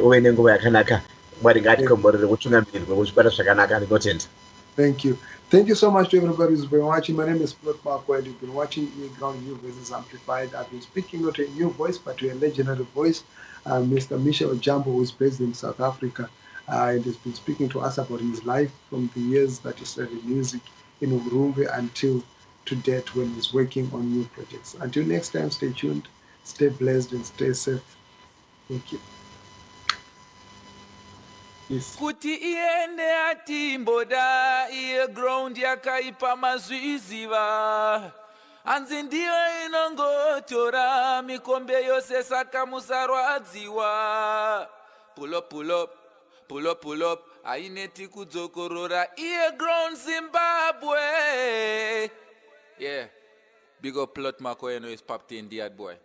uve nenguva yakanaka. Mwari ngatikomborere kutungamirwe kuzvibata zvakanaka. Ndinotenda. Thank you. Thank you so much to everybody who's been watching. My name is Marco and you've been watching earGROUND New Voices Amplified. I've been speaking not to a new voice but to a legendary voice, Mr. Michel Jambo, who is based in South Africa. And has been speaking to us about his life from the years that he studied music in Urumbe until to date when he's working on new projects. Until next time, stay tuned, stay blessed and stay safe. Thank you. Yes. kuti iende atimboda iye ground yakaipa mazviziva hanzi ndiyo inongotora mikombe yose saka musarwadziwa pull up pull up pull up pull up aineti kudzokorora iye ground Zimbabwe. Yeah, big up plot mako is popped in the boy.